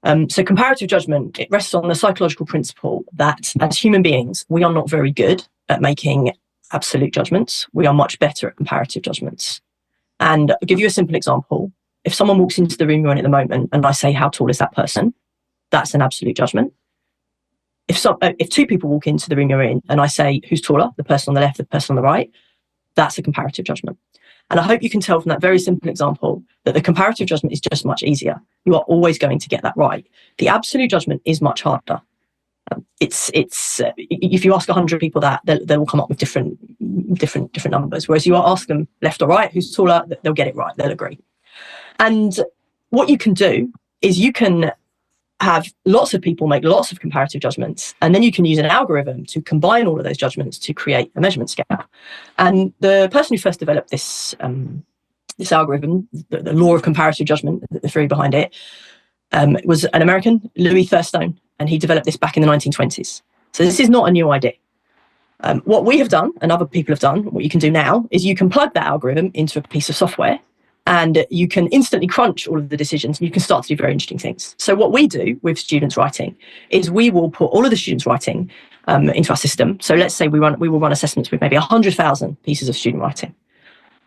So comparative judgment, it rests on the psychological principle that as human beings, we are not very good at making absolute judgments. We are much better at comparative judgments. And I'll give you a simple example. If someone walks into the room you're in at the moment and I say, how tall is that person? That's an absolute judgment. If two people walk into the room you're in and I say, who's taller, the person on the left, the person on the right, that's a comparative judgment. And I hope you can tell from that very simple example that the comparative judgment is just much easier. You are always going to get that right. The absolute judgment is much harder. It's if you ask 100 people that, they'll all come up with different numbers. Whereas you ask them left or right, who's taller, they'll get it right. They'll agree. And what you can do is you can have lots of people make lots of comparative judgments, and then you can use an algorithm to combine all of those judgments to create a measurement scale. And the person who first developed this algorithm, the law of comparative judgment, the theory behind it, was an American, Louis Thurstone, and he developed this back in the 1920s. So this is not a new idea. What we have done, and other people have done, what you can do now, is you can plug that algorithm into a piece of software, and you can instantly crunch all of the decisions, and you can start to do very interesting things. So what we do with students' writing is we will put all of the students' writing into our system. So let's say we will run assessments with maybe 100,000 pieces of student writing.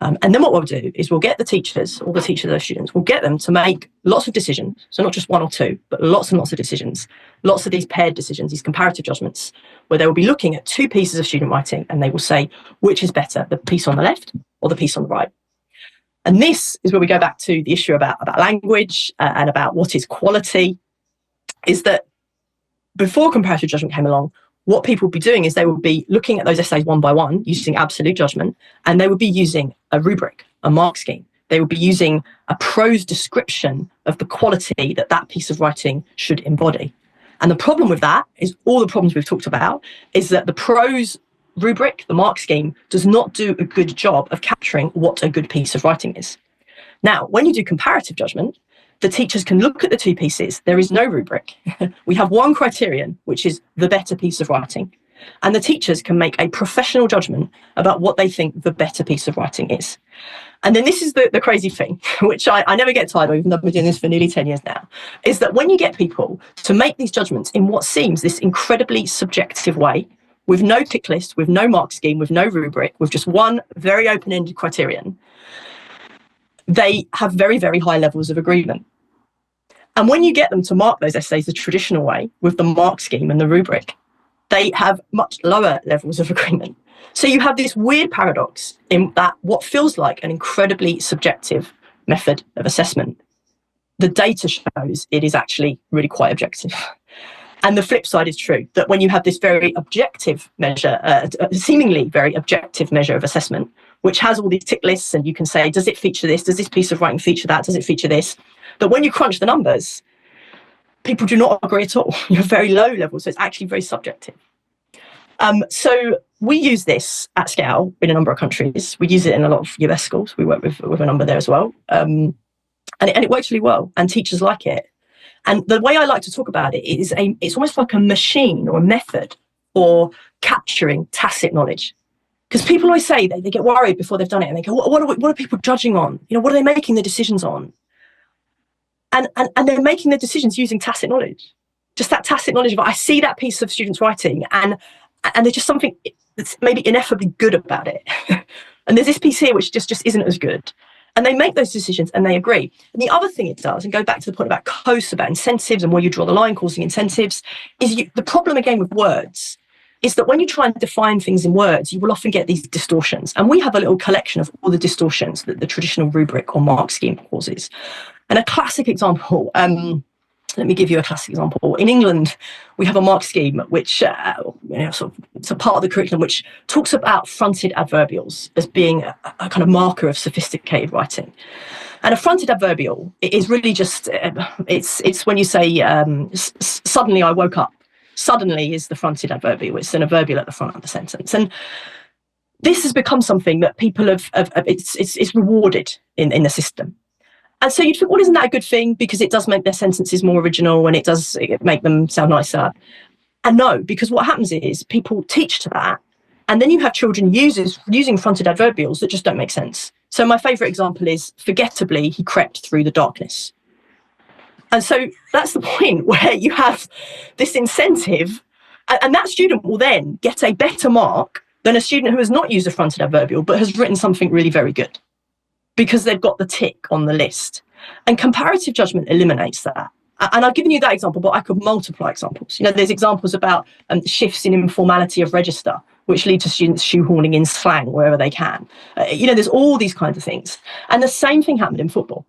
And then what we'll do is we'll get the teachers, all the teachers of those students, we'll get them to make lots of decisions. So not just one or two, but lots and lots of decisions, lots of these paired decisions, these comparative judgments, where they will be looking at two pieces of student writing and they will say, which is better, the piece on the left or the piece on the right? And this is where we go back to the issue about language and about what is quality, is that before comparative judgment came along, what people would be doing is they would be looking at those essays one by one using absolute judgment, and they would be using a rubric, a mark scheme. They would be using a prose description of the quality that piece of writing should embody. And the problem with that is all the problems we've talked about is that the prose rubric, the mark scheme, does not do a good job of capturing what a good piece of writing is. Now, when you do comparative judgment, the teachers can look at the two pieces. There is no rubric. We have one criterion, which is the better piece of writing. And the teachers can make a professional judgment about what they think the better piece of writing is. And then this is the crazy thing, which I never get tired of, even though I've been doing this for nearly 10 years now, is that when you get people to make these judgments in what seems this incredibly subjective way, with no tick list, with no mark scheme, with no rubric, with just one very open-ended criterion, they have very, very high levels of agreement. And when you get them to mark those essays the traditional way, with the mark scheme and the rubric, they have much lower levels of agreement. So you have this weird paradox in that what feels like an incredibly subjective method of assessment, the data shows it is actually really quite objective. And the flip side is true, that when you have this very objective measure, seemingly very objective measure of assessment, which has all these tick lists, and you can say, does it feature this? Does this piece of writing feature that? Does it feature this? That when you crunch the numbers, people do not agree at all. You have very low levels, so it's actually very subjective. So we use this at scale in a number of countries. We use it in a lot of US schools. We work with a number there as well. And it works really well, and teachers like it. And the way I like to talk about it is it's almost like a machine or a method for capturing tacit knowledge. Because people always say they get worried before they've done it, and they go, what are people judging on? What are they making their decisions on? And they're making their decisions using tacit knowledge. Just that tacit knowledge of, I see that piece of students' writing, and there's just something that's maybe ineffably good about it. And there's this piece here which just isn't as good. And they make those decisions and they agree. And the other thing it does, and go back to the point about Coase, about incentives and where you draw the line causing incentives, is the problem again with words is that when you try and define things in words, you will often get these distortions. And we have a little collection of all the distortions that the traditional rubric or mark scheme causes. And a classic example, let me give you a classic example. In England, we have a mark scheme which, it's a part of the curriculum which talks about fronted adverbials as being a kind of marker of sophisticated writing. And a fronted adverbial is really just, it's when you say, suddenly I woke up. Suddenly is the fronted adverbial. It's an adverbial at the front of the sentence. And this has become something that people it's rewarded in the system. And so you'd think, well, isn't that a good thing? Because it does make their sentences more original and it does make them sound nicer. And no, because what happens is people teach to that. And then you have children using fronted adverbials that just don't make sense. So my favourite example is, forgettably, he crept through the darkness. And so that's the point where you have this incentive, and that student will then get a better mark than a student who has not used a fronted adverbial but has written something really very good, because they've got the tick on the list. And comparative judgment eliminates that. And I've given you that example, but I could multiply examples. There's examples about shifts in informality of register, which lead to students shoehorning in slang wherever they can. There's all these kinds of things. And the same thing happened in football.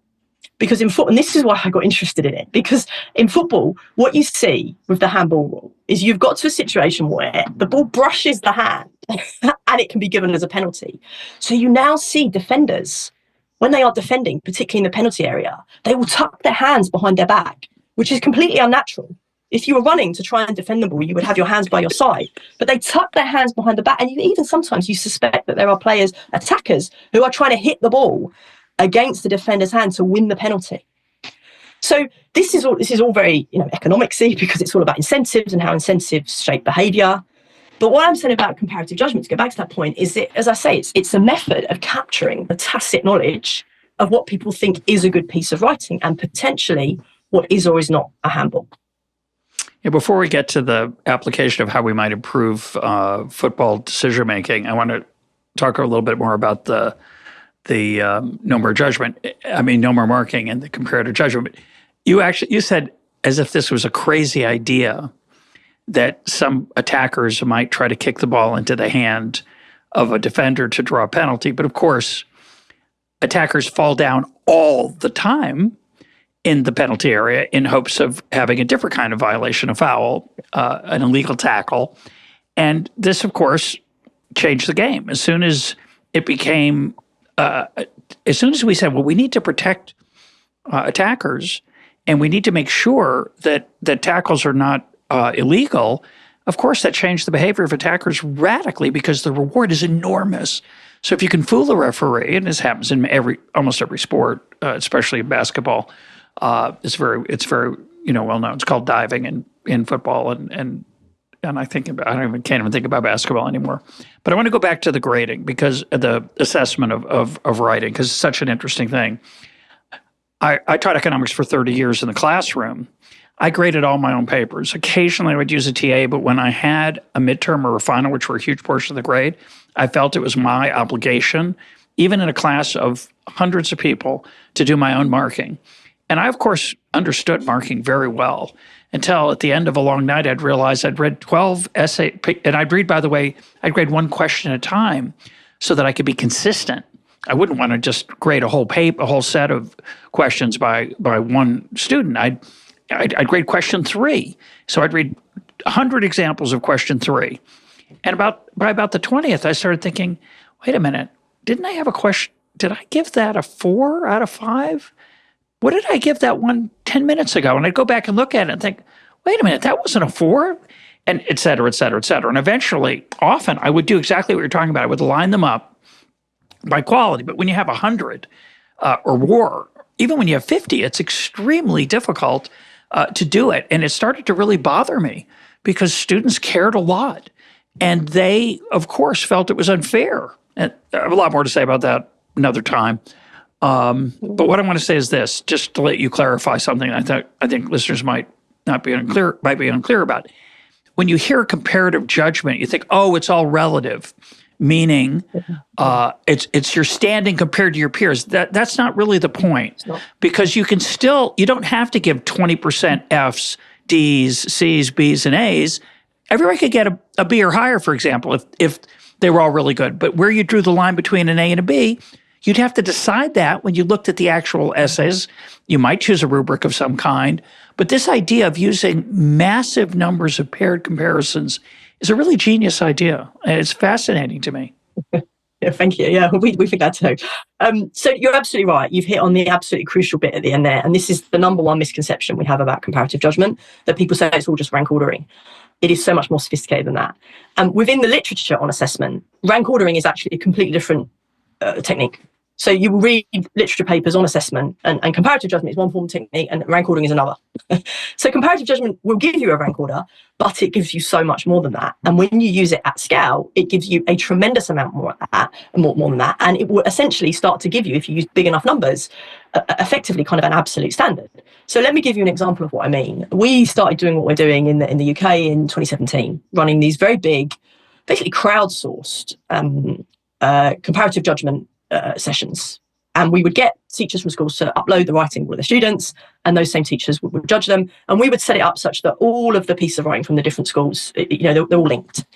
Because in football, and this is why I got interested in it, because in football, what you see with the handball rule is you've got to a situation where the ball brushes the hand and it can be given as a penalty. So you now see defenders, when they are defending, particularly in the penalty area, they will tuck their hands behind their back, which is completely unnatural. If you were running to try and defend the ball, you would have your hands by your side, but they tuck their hands behind the back. And sometimes you suspect that there are players, attackers, who are trying to hit the ball against the defender's hand to win the penalty. So this is all very economicsy, because it's all about incentives and how incentives shape behaviour. But what I'm saying about comparative judgment, to go back to that point, is that, as I say, it's a method of capturing the tacit knowledge of what people think is a good piece of writing and potentially what is or is not a handbook. Yeah, before we get to the application of how we might improve football decision making, I want to talk a little bit more about the no more marking and the comparative judgment. You said, as if this was a crazy idea, that some attackers might try to kick the ball into the hand of a defender to draw a penalty. But of course, attackers fall down all the time in the penalty area in hopes of having a different kind of violation, a foul, an illegal tackle. And this, of course, changed the game. As soon as it became as soon as we said, well, we need to protect attackers and we need to make sure that tackles are not illegal, of course, that changed the behavior of attackers radically, because the reward is enormous. So if you can fool a referee, and this happens in almost every sport, especially in basketball, it's very well known. It's called diving in football, and I can't even think about basketball anymore. But I want to go back to the grading, because the assessment of writing, because it's such an interesting thing. I taught economics for 30 years in the classroom. I graded all my own papers. Occasionally I would use a TA, but when I had a midterm or a final, which were a huge portion of the grade, I felt it was my obligation, even in a class of hundreds of people, to do my own marking. And I, of course, understood marking very well, until at the end of a long night, I'd realized I'd read 12 essays, and I'd grade one question at a time so that I could be consistent. I wouldn't want to just grade a whole set of questions by one student. I'd grade question 3. So I'd read 100 examples of question 3. And by about the 20th, I started thinking, wait a minute, didn't I have a question? Did I give that a 4 out of 5? What did I give that one 10 minutes ago? And I'd go back and look at it and think, wait a minute, that wasn't a 4? And et cetera, et cetera, et cetera. And eventually, often, I would do exactly what you're talking about. I would line them up by quality. But when you have 100 or more, even when you have 50, it's extremely difficult to do it. And it started to really bother me, because students cared a lot. And they, of course, felt it was unfair. And I have a lot more to say about that another time. But what I want to say is this, just to let you clarify something I think listeners might be unclear about. When you hear comparative judgment, you think, oh, it's all relative, meaning it's your standing compared to your peers. That's not really the point, because you don't have to give 20% Fs, Ds, Cs, Bs, and As. everybody could get a B or higher, for example, if they were all really good. But where you drew the line between an A and a B, you'd have to decide that when you looked at the actual essays. You might choose a rubric of some kind. But this idea of using massive numbers of paired comparisons is a really genius idea. And it's fascinating to me. Yeah, thank you. Yeah, we think that too. So you're absolutely right. You've hit on the absolutely crucial bit at the end there. And this is the number one misconception we have about comparative judgment, that people say it's all just rank ordering. It is so much more sophisticated than that. And within the literature on assessment, rank ordering is actually a completely different technique. So you will read literature papers on assessment, and comparative judgment is one form of technique and rank ordering is another. So comparative judgment will give you a rank order, but it gives you so much more than that. And when you use it at scale, it gives you a tremendous amount more than that. And it will essentially start to give you, if you use big enough numbers, effectively kind of an absolute standard. So let me give you an example of what I mean. We started doing what we're doing in the UK in 2017, running these very big, basically crowdsourced comparative judgment sessions. And we would get teachers from schools to upload the writing of all of the students, and those same teachers would judge them. And we would set it up such that all of the pieces of writing from the different schools, they're all linked.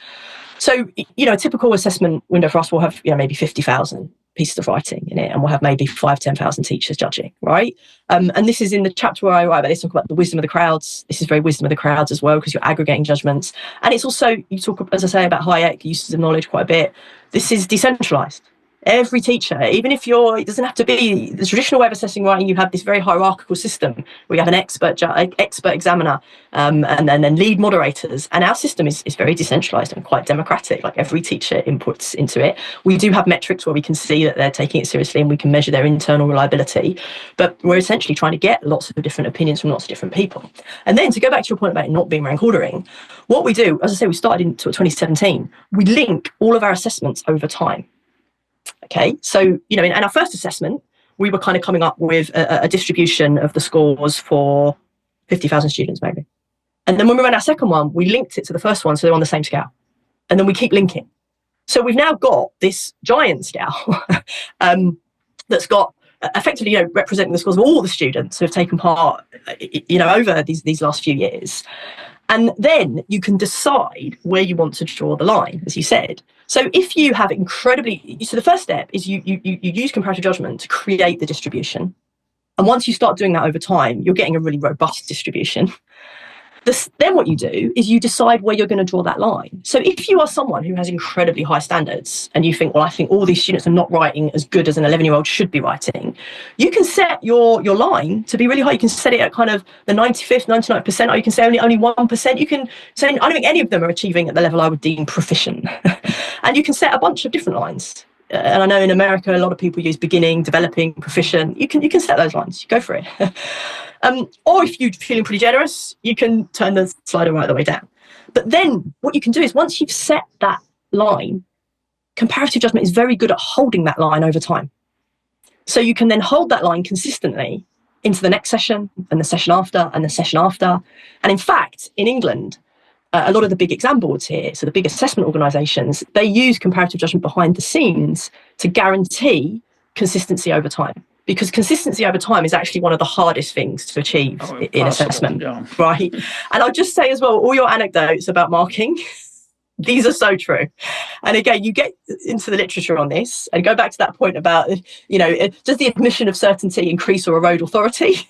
So, a typical assessment window for us will have, maybe 50,000 pieces of writing in it, and we'll have maybe 5,000-10,000 teachers judging, right? And this is in the chapter where I write about this, talk about the wisdom of the crowds. This is very wisdom of the crowds as well, because you're aggregating judgments. And it's also, you talk, as I say, about Hayek, uses of knowledge quite a bit. This is decentralized. Every teacher, even if it doesn't have to be the traditional way of assessing writing, you have this very hierarchical system where you have an expert examiner and then lead moderators. And our system is very decentralized and quite democratic. Like every teacher inputs into it. We do have metrics where we can see that they're taking it seriously and we can measure their internal reliability. But we're essentially trying to get lots of different opinions from lots of different people. And then to go back to your point about it not being rank ordering, what we do, as I say, we started in 2017, we link all of our assessments over time. Okay, so, in our first assessment, we were kind of coming up with a distribution of the scores for 50,000 students, maybe. And then when we ran our second one, we linked it to the first one, so they're on the same scale. And then we keep linking. So we've now got this giant scale that's got effectively, representing the scores of all the students who have taken part, over these last few years. And then you can decide where you want to draw the line, as you said. So if you have so the first step is you use comparative judgment to create the distribution. And once you start doing that over time, you're getting a really robust distribution. Then what you do is you decide where you're going to draw that line. So if you are someone who has incredibly high standards and you think, well, I think all these students are not writing as good as an 11-year-old should be writing, you can set your line to be really high. You can set it at kind of the 95th, 99%, or you can say only 1%. You can say, I don't think any of them are achieving at the level I would deem proficient. And you can set a bunch of different lines. And I know in America, a lot of people use beginning, developing, proficient. You can set those lines. You go for it. Or if you're feeling pretty generous, you can turn the slider right the way down. But then what you can do is once you've set that line, comparative judgment is very good at holding that line over time. So you can then hold that line consistently into the next session and the session after and the session after. And in fact, in England, a lot of the big exam boards here, so the big assessment organisations, they use comparative judgment behind the scenes to guarantee consistency over time. Because consistency over time is actually one of the hardest things to achieve in assessment, right? And I'll just say as well, all your anecdotes about marking, these are so true. And again, you get into the literature on this and go back to that point about, does the admission of certainty increase or erode authority?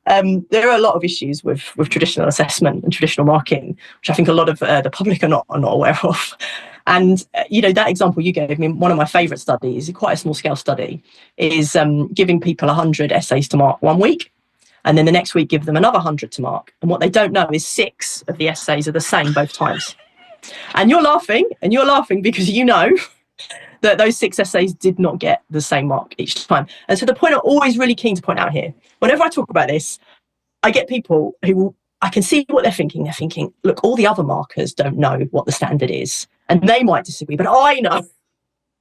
There are a lot of issues with traditional assessment and traditional marking, which I think a lot of the public are not aware of. And, that example you gave me, one of my favourite studies, quite a small scale study, is giving people 100 essays to mark one week. And then the next week, give them another 100 to mark. And what they don't know is 6 of the essays are the same both times. And you're laughing because you know that those 6 essays did not get the same mark each time. And so the point I'm always really keen to point out here, whenever I talk about this, I get people who I can see what they're thinking. They're thinking, look, all the other markers don't know what the standard is. And they might disagree, but I know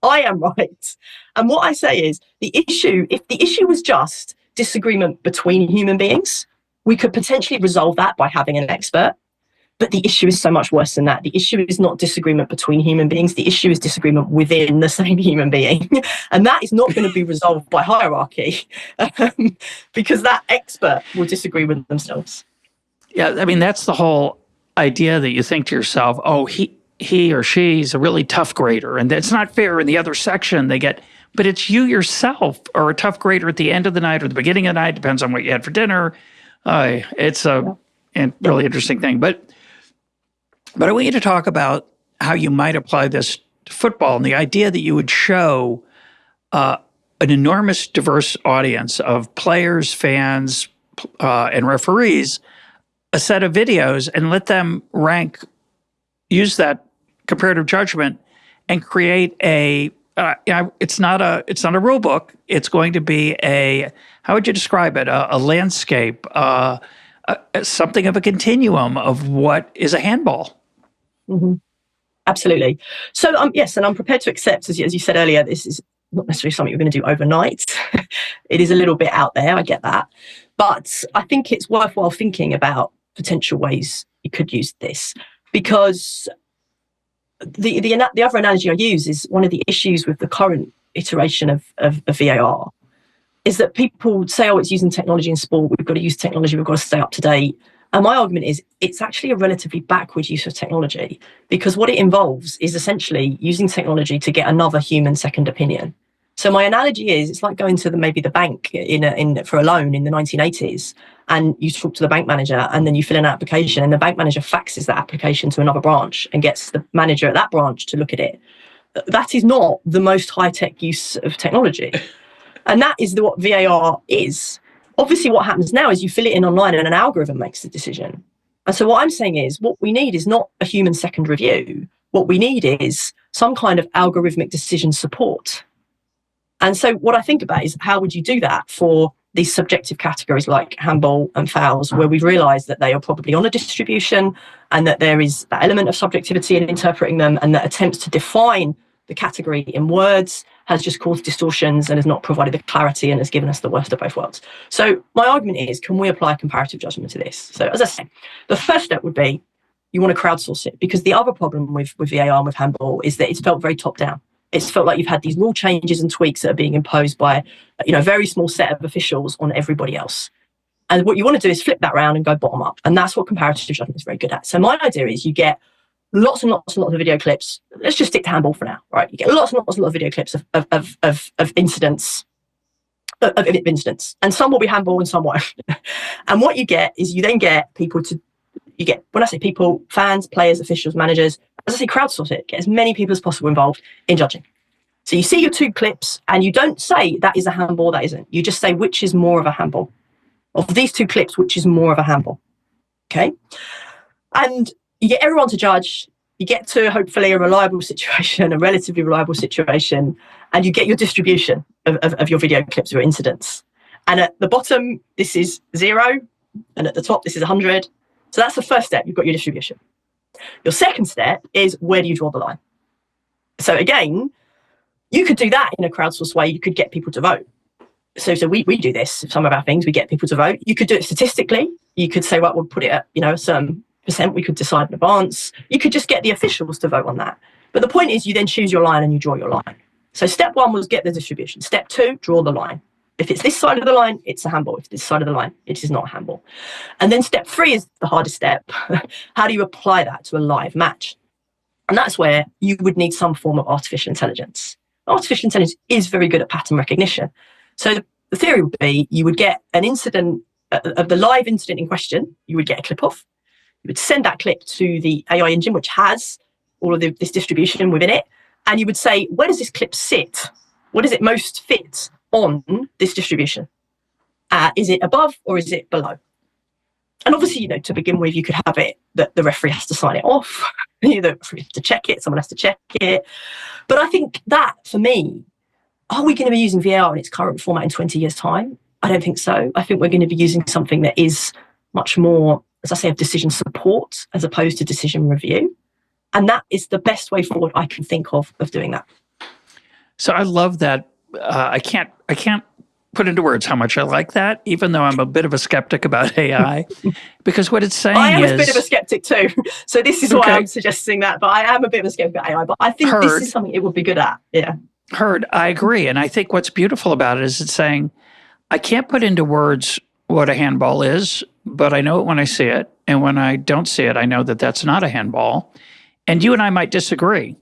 I am right. And what I say is if the issue was just disagreement between human beings, we could potentially resolve that by having an expert. But the issue is so much worse than that. The issue is not disagreement between human beings. The issue is disagreement within the same human being. And that is not going to be resolved by hierarchy because that expert will disagree with themselves. Yeah, I mean, that's the whole idea that you think to yourself, oh, he or she's a really tough grader, and that's not fair. In the other section, but it's you yourself are a tough grader at the end of the night or the beginning of the night, depends on what you had for dinner. It's a really interesting thing. But I want you to talk about how you might apply this to football and the idea that you would show an enormous diverse audience of players, fans, and referees a set of videos and let them use that comparative judgment and create it's not a rule book. It's going to be how would you describe it? A landscape, something of a continuum of what is a handball. Mm-hmm. Absolutely. So yes, and I'm prepared to accept, as you said earlier, this is not necessarily something you're going to do overnight. It is a little bit out there. I get that. But I think it's worthwhile thinking about potential ways you could use this, because the other analogy I use is one of the issues with the current iteration of VAR is that people say, oh, it's using technology in sport. We've got to use technology. We've got to stay up to date. And my argument is it's actually a relatively backward use of technology, because what it involves is essentially using technology to get another human second opinion. So my analogy is it's like going to maybe the bank for a loan in the 1980s, and you talk to the bank manager and then you fill in an application and the bank manager faxes that application to another branch and gets the manager at that branch to look at it. That is not the most high-tech use of technology. And that is what VAR is. Obviously, what happens now is you fill it in online and an algorithm makes the decision. And so what I'm saying is what we need is not a human second review. What we need is some kind of algorithmic decision support. And so what I think about is how would you do that for these subjective categories like handball and fouls, where we've realised that they are probably on a distribution and that there is that element of subjectivity in interpreting them, and that attempts to define the category in words has just caused distortions and has not provided the clarity and has given us the worst of both worlds. So my argument is, can we apply comparative judgment to this? So as I say, the first step would be you want to crowdsource it, because the other problem with VAR and with handball is that it's felt very top down. It's felt like you've had these rule changes and tweaks that are being imposed by a very small set of officials on everybody else. And what you want to do is flip that around and go bottom up. And that's what comparative judgment is very good at. So my idea is you get lots and lots and lots of video clips. Let's just stick to handball for now, right? You get lots and lots and lots of video clips of incidents, of incidents. And some will be handball and some won't. And what you get is you then get people when I say people, fans, players, officials, managers, as I say, crowdsource it, get as many people as possible involved in judging. So you see your two clips and you don't say that is a handball, that isn't. You just say which is more of a handball. Of these two clips, which is more of a handball. Okay? And you get everyone to judge. You get to hopefully a reliable situation, a relatively reliable situation, and you get your distribution of your video clips, your incidents. And at the bottom, this is 0, and at the top, this is 100. So that's the first step. You've got your distribution. Your second step is, where do you draw the line? So again, you could do that in a crowdsourced way. You could get people to vote. So we do this. Some of our things, we get people to vote. You could do it statistically. You could say, well, we'll put it at a certain percent. We could decide in advance. You could just get the officials to vote on that. But the point is, you then choose your line and you draw your line. So step 1 was get the distribution. Step 2, draw the line. If it's this side of the line, it's a handball. If it's this side of the line, it is not a handball. And then step 3 is the hardest step. How do you apply that to a live match? And that's where you would need some form of artificial intelligence. Artificial intelligence is very good at pattern recognition. So the theory would be you would get an incident of the live incident in question. You would get a clip of. You would send that clip to the AI engine, which has all of this distribution within it. And you would say, where does this clip sit? What does it most fit on this distribution? Is it above or is it below? And obviously, to begin with, you could have it that the referee has to sign it off. The referee has to check it. Someone has to check it. But I think that, for me, are we going to be using VAR in its current format in 20 years' time? I don't think so. I think we're going to be using something that is much more, as I say, of decision support as opposed to decision review. And that is the best way forward I can think of doing that. So I love that. I can't put into words how much I like that, even though I'm a bit of a skeptic about AI, because what it's saying is... I am a bit of a skeptic too. So this is why I'm suggesting that. But I am a bit of a skeptic about AI. But I think this is something it would be good at. Yeah. I agree. And I think what's beautiful about it is it's saying, I can't put into words what a handball is, but I know it when I see it. And when I don't see it, I know that that's not a handball. And you and I might disagree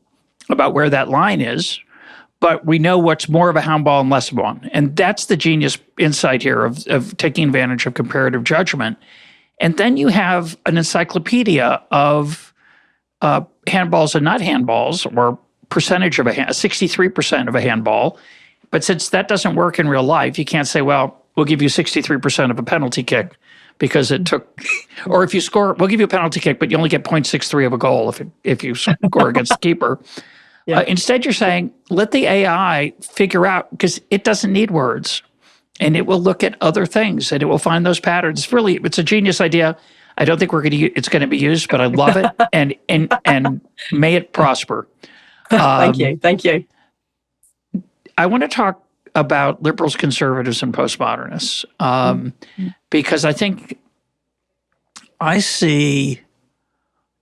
about where that line is, but we know what's more of a handball and less of one. And that's the genius insight here of taking advantage of comparative judgment. And then you have an encyclopedia of handballs and not handballs, or percentage of 63% of a handball. But since that doesn't work in real life, you can't say, well, we'll give you 63% of a penalty kick because it took, or if you score, we'll give you a penalty kick, but you only get 0.63 of a goal if you score against the keeper. Yeah. Instead, you're saying, let the AI figure out, because it doesn't need words, and it will look at other things and it will find those patterns. It's a genius idea. I don't think it's going to be used, but I love it, and may it prosper. Thank you. I want to talk about liberals, conservatives, and postmodernists, because I think I see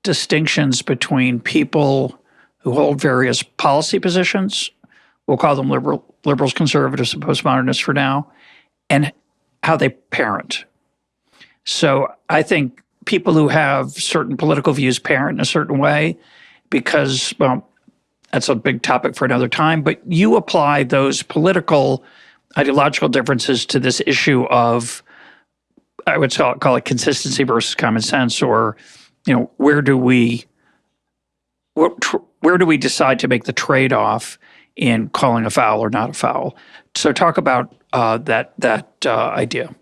distinctions between people who hold various policy positions. We'll call them liberals, conservatives, and postmodernists for now, and how they parent. So I think people who have certain political views parent in a certain way because, well, that's a big topic for another time, but you apply those political, ideological differences to this issue of, I would call it consistency versus common sense, or, where do we decide to make the trade-off in calling a foul or not a foul? So talk about that idea.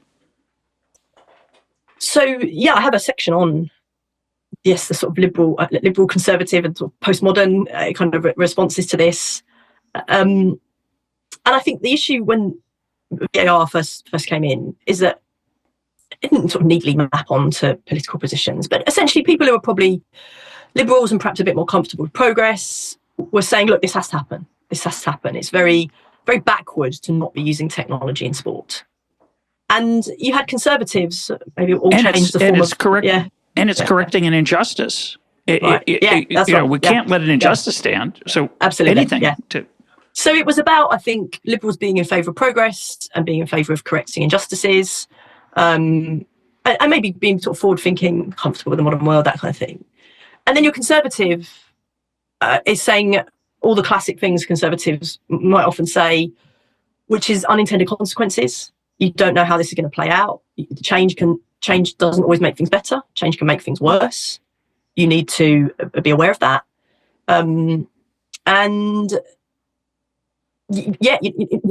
So, yeah, I have a section on, the sort of liberal, conservative, and sort of postmodern kind of responses to this. And I think the issue when VAR first came in is that it didn't sort of neatly map onto political positions, but essentially people who are probably liberals and perhaps a bit more comfortable with progress were saying, look, this has to happen. This has to happen. It's very, very backwards to not be using technology in sport. And you had conservatives, maybe all changed the form of... Correct. Yeah. And it's correcting an injustice. We can't let an injustice stand. So absolutely, anything. Yeah. So it was about, I think, liberals being in favour of progress and being in favour of correcting injustices, and maybe being sort of forward-thinking, comfortable with the modern world, that kind of thing. And then your conservative is saying all the classic things conservatives might often say, which is unintended consequences. You don't know how this is going to play out. Change doesn't always make things better. Change can make things worse. You need to be aware of that. Why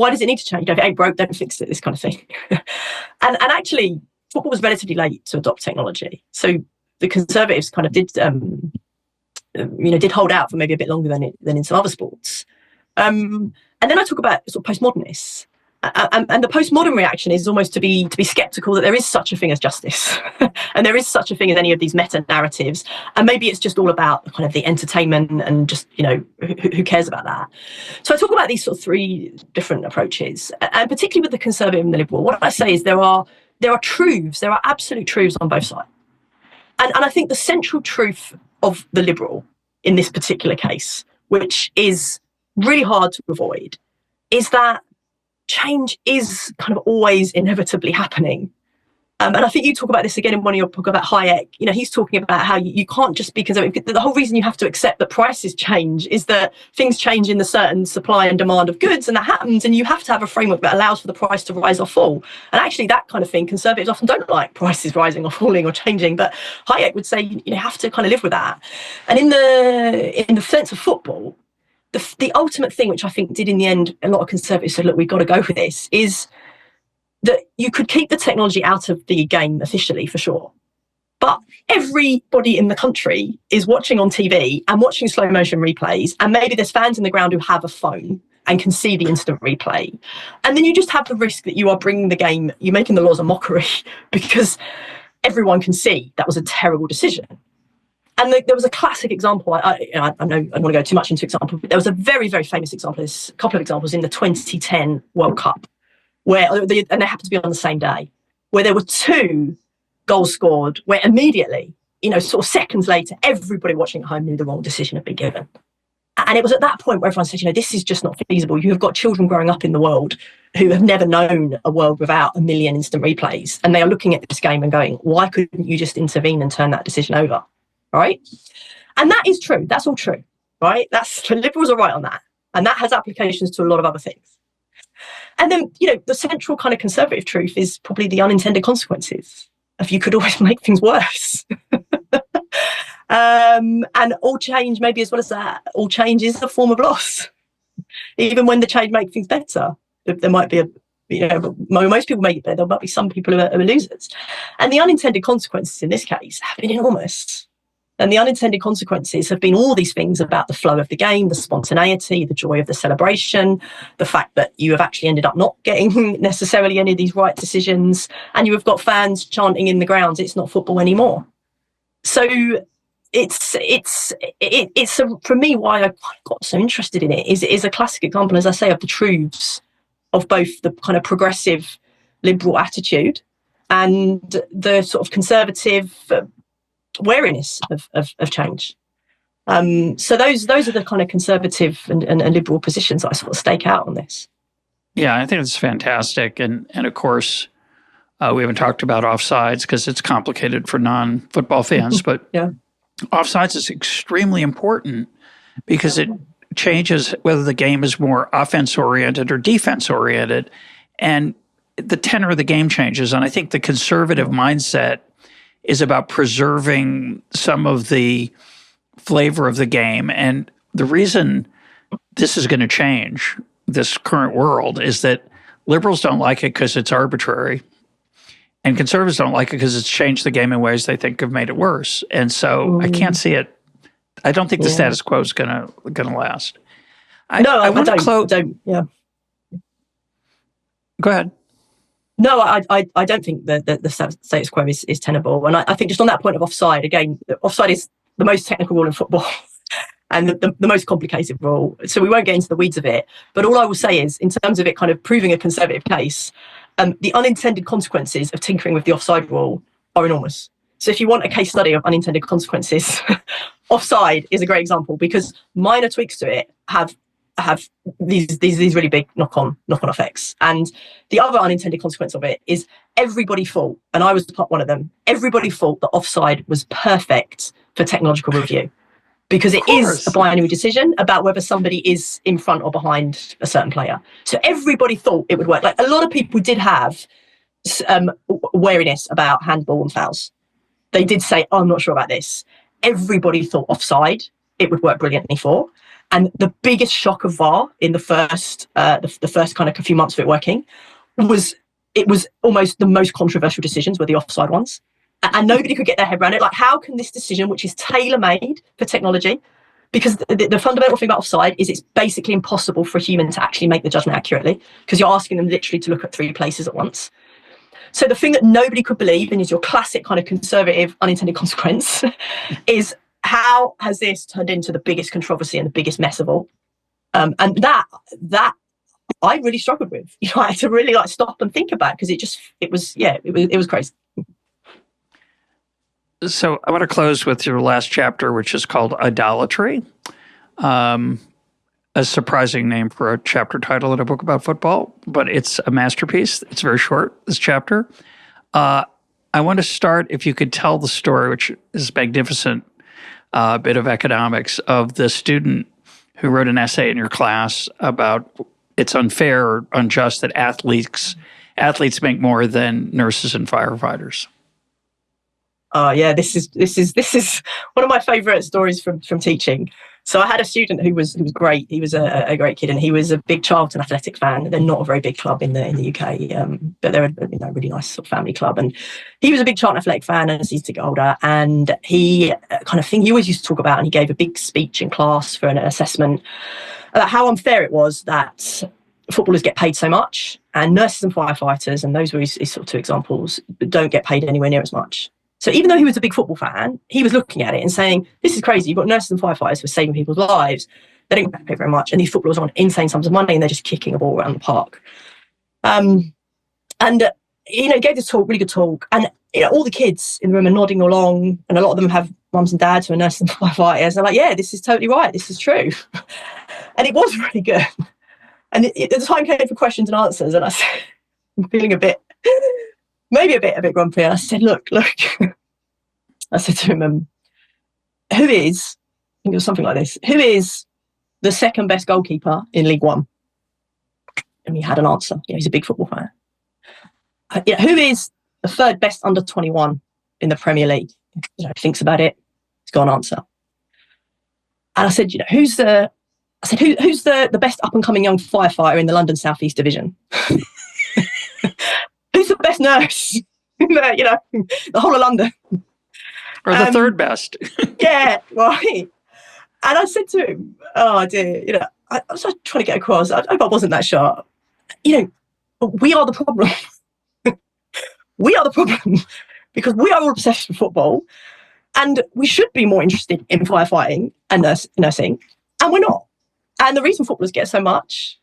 does it need to change? If it ain't broke, don't fix it, this kind of thing. and actually, football was relatively late to adopt technology. So the conservatives kind of did hold out for maybe a bit longer than in some other sports. And then I talk about sort of postmodernists. And the postmodern reaction is almost to be skeptical that there is such a thing as justice, and there is such a thing as any of these meta narratives. And maybe it's just all about kind of the entertainment and just who cares about that. So I talk about these sort of three different approaches, and particularly with the conservative and the liberal. What I say is there are truths, there are absolute truths on both sides, and I think the central truth of the liberal in this particular case, which is really hard to avoid, is that change is kind of always inevitably happening. And I think you talk about this again in one of your book about Hayek. He's talking about how you can't just because the whole reason you have to accept that prices change is that things change in the certain supply and demand of goods, and that happens, and you have to have a framework that allows for the price to rise or fall. And actually that kind of thing, conservatives often don't like prices rising or falling or changing, but Hayek would say you have to kind of live with that. And in the sense of football, the ultimate thing, which I think did in the end, a lot of conservatives said, look, we've got to go with this, is that you could keep the technology out of the game officially, for sure. But everybody in the country is watching on TV and watching slow motion replays. And maybe there's fans in the ground who have a phone and can see the instant replay. And then you just have the risk that you are bringing the game, you're making the laws a mockery because everyone can see that was a terrible decision. And there was a classic example. I know I don't want to go too much into example, but there was a very, very famous example. There's a couple of examples in the 2010 World Cup, and they happened to be on the same day, where there were 2 goals scored, where immediately, sort of seconds later, everybody watching at home knew the wrong decision had been given. And it was at that point where everyone said, this is just not feasible. You have got children growing up in the world who have never known a world without a million instant replays. And they are looking at this game and going, why couldn't you just intervene and turn that decision over? Right? And that is true. That's all true. Right? The liberals are right on that. And that has applications to a lot of other things. And then, the central kind of conservative truth is probably the unintended consequences of you could always make things worse. And all change, maybe as well as that, all change is a form of loss. Even when the change makes things better, there might be most people make it better. There might be some people who are losers. And the unintended consequences in this case have been enormous. And the unintended consequences have been all these things about the flow of the game, the spontaneity, the joy of the celebration, the fact that you have actually ended up not getting necessarily any of these right decisions, and you have got fans chanting in the grounds, it's not football anymore. So it's for me, why I got so interested in it is a classic example, as I say, of the truths of both the kind of progressive liberal attitude and the sort of conservative wariness of change. So those are the kind of conservative and liberal positions that I sort of stake out on this. Yeah, I think it's fantastic. And of course, we haven't talked about offsides because it's complicated for non-football fans, but yeah. Offsides is extremely important because it changes whether the game is more offense-oriented or defense-oriented, and the tenor of the game changes. And I think the conservative mindset is about preserving some of the flavor of the game. And the reason this is going to change, this current world, is that liberals don't like it because it's arbitrary. And conservatives don't like it because it's changed the game in ways they think have made it worse. And so I can't see it. I don't think the status quo is gonna last. I want to close. Yeah. Go ahead. No, I don't think the status quo is tenable. And I think just on that point of offside, again, offside is the most technical rule in football and the most complicated rule. So we won't get into the weeds of it. But all I will say is, in terms of it kind of proving a conservative case, the unintended consequences of tinkering with the offside rule are enormous. So if you want a case study of unintended consequences, offside is a great example, because minor tweaks to it have these really big knock-on effects. And the other unintended consequence of it is everybody thought, and I was one of them, everybody thought that offside was perfect for technological review, because it is a binary decision about whether somebody is in front or behind a certain player. So everybody thought it would work. Like, a lot of people did have wariness about handball and fouls. They did say, I'm not sure about this. Everybody thought offside it would work brilliantly for. And the biggest shock of VAR in the first kind of few months of it working was almost the most controversial decisions were the offside ones. And nobody could get their head around it. Like, how can this decision, which is tailor-made for technology, because the fundamental thing about offside is it's basically impossible for a human to actually make the judgment accurately, because you're asking them literally to look at 3 places at once. So the thing that nobody could believe, and is your classic kind of conservative unintended consequence, is how has this turned into the biggest controversy and the biggest mess of all? And that I really struggled with. I had to really stop and think about, because it was crazy. So I want to close with your last chapter, which is called Idolatry. A surprising name for a chapter title in a book about football, but it's a masterpiece. It's very short, this chapter. I want to start, if you could tell the story, which is magnificent, bit of economics, of the student who wrote an essay in your class about it's unfair or unjust that athletes make more than nurses and firefighters. Yeah, this is one of my favourite stories from teaching. So I had a student who was great. He was a great kid, and he was a big Charlton Athletic fan. They're not a very big club in the UK, but they're a really nice sort of family club. And he was a big Charlton Athletic fan as he used to get older. And he kind of thing he always used to talk about, and he gave a big speech in class for an assessment about how unfair it was that footballers get paid so much, and nurses and firefighters, and those were his sort of 2 examples, don't get paid anywhere near as much. So even though he was a big football fan, he was looking at it and saying, this is crazy. You've got nurses and firefighters who are saving people's lives. They don't get paid very much. And these footballers are on insane sums of money, and they're just kicking a ball around the park. He gave this talk, really good talk. And all the kids in the room are nodding along, and a lot of them have mums and dads who are nurses and firefighters. I'm like, yeah, this is totally right. This is true. And it was really good. And the time came for questions and answers. And I said, I'm feeling maybe a bit grumpy. And I said, look. I said to him, who is, I think it was something like this, who is the second best goalkeeper in League One? And he had an answer. He's a big football fan. Who is the third best under 21 in the Premier League? He thinks about it. He's got an answer. And I said, who's the best up and coming young firefighter in the London South East Division? Who's the best nurse in the whole of London? Or the third best. Yeah, right. And I said to him, oh dear, I was trying to get across. I hope I wasn't that sharp. We are the problem. We are the problem because we are all obsessed with football, and we should be more interested in firefighting and nursing, and we're not. And the reason footballers get so much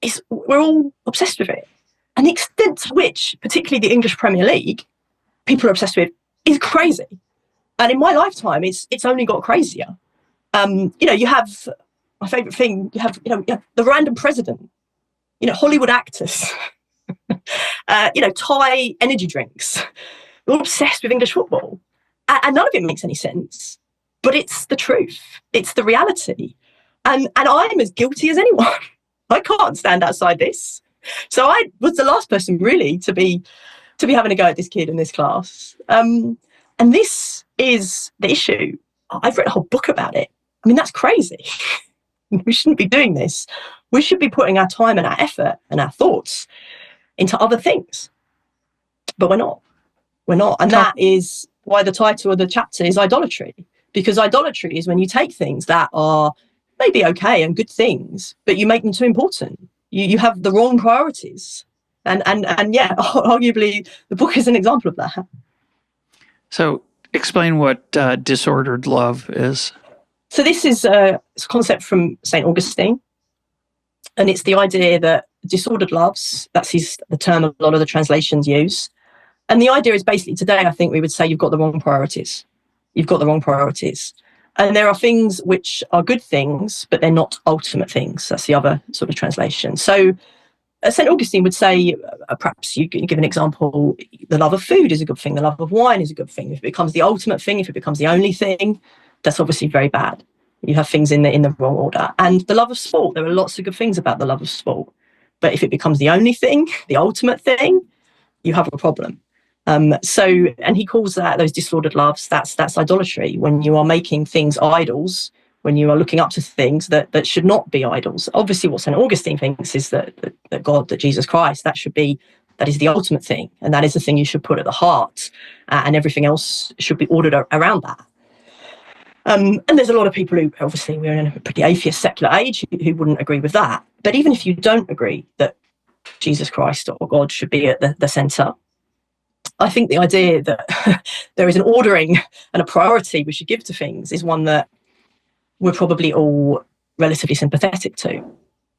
is we're all obsessed with it. And the extent to which, particularly the English Premier League, people are obsessed with is crazy. And in my lifetime, it's only got crazier. You have my favourite thing. You have the random president. Hollywood actors. Thai energy drinks. We're all obsessed with English football, and none of it makes any sense. But it's the truth. It's the reality, and I'm as guilty as anyone. I can't stand outside this. So I was the last person really to be having a go at this kid in this class. And this is the issue. I've written a whole book about it. I mean, that's crazy. We shouldn't be doing this. We should be putting our time and our effort and our thoughts into other things. But we're not. We're not. And that is why the title of the chapter is idolatry. Because idolatry is when you take things that are maybe okay and good things, but you make them too important. You have the wrong priorities. And yeah, arguably the book is an example of that. So explain what disordered love is. So this is a concept from St. Augustine. And it's the idea that disordered loves, that's the term a lot of the translations use. And the idea is basically today, I think we would say you've got the wrong priorities. You've got the wrong priorities. And there are things which are good things, but they're not ultimate things. That's the other sort of translation. So St. Augustine would say, perhaps you can give an example, the love of food is a good thing. The love of wine is a good thing. If it becomes the ultimate thing, if it becomes the only thing, that's obviously very bad. You have things in the wrong order. And the love of sport, there are lots of good things about the love of sport. But if it becomes the only thing, the ultimate thing, you have a problem. And he calls those disordered loves, that's idolatry, when you are making things idols, when you are looking up to things that should not be idols. Obviously, what St. Augustine thinks is that God, that Jesus Christ, that is the ultimate thing. And that is the thing you should put at the heart. And everything else should be ordered around that. And there's a lot of people who, obviously, we're in a pretty atheist secular age, who wouldn't agree with that. But even if you don't agree that Jesus Christ or God should be at the centre, I think the idea that there is an ordering and a priority we should give to things is one that we're probably all relatively sympathetic to.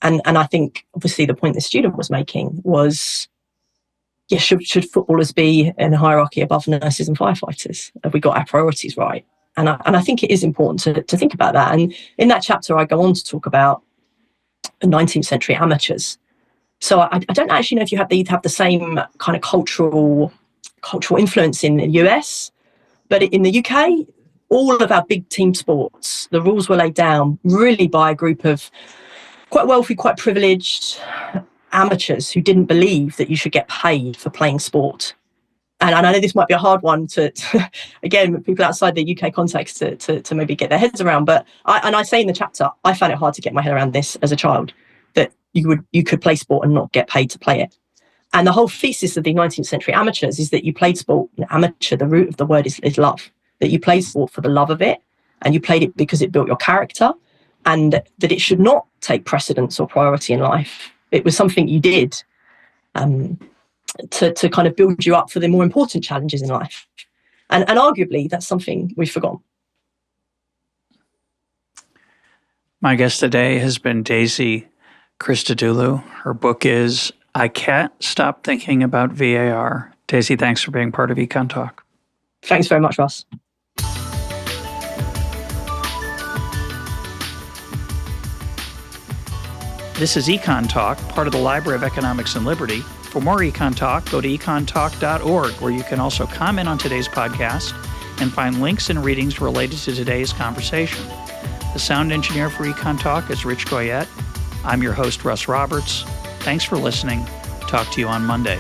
And I think, obviously, the point the student was making was, yeah, should footballers be in a hierarchy above nurses and firefighters? Have we got our priorities right? And I think it is important to think about that. And in that chapter, I go on to talk about the 19th century amateurs. So I don't actually know if you have the same kind of cultural influence in the US, but in the UK, all of our big team sports, the rules were laid down really by a group of quite wealthy, quite privileged amateurs who didn't believe that you should get paid for playing sport. And I know this might be a hard one to again, people outside the UK context to maybe get their heads around. But I say in the chapter, I found it hard to get my head around this as a child, that you could play sport and not get paid to play it. And the whole thesis of the 19th century amateurs is that you played sport, amateur, the root of the word is love, that you played sport for the love of it, and you played it because it built your character, and that it should not take precedence or priority in life. It was something you did to kind of build you up for the more important challenges in life. And arguably, that's something we've forgotten. My guest today has been Daisy Christodoulou. Her book is I Can't Stop Thinking About VAR. Daisy, thanks for being part of EconTalk. Thanks very much, Russ. This is EconTalk, part of the Library of Economics and Liberty. For more EconTalk, go to econtalk.org, where you can also comment on today's podcast and find links and readings related to today's conversation. The sound engineer for EconTalk is Rich Goyette. I'm your host, Russ Roberts. Thanks for listening. Talk to you on Monday.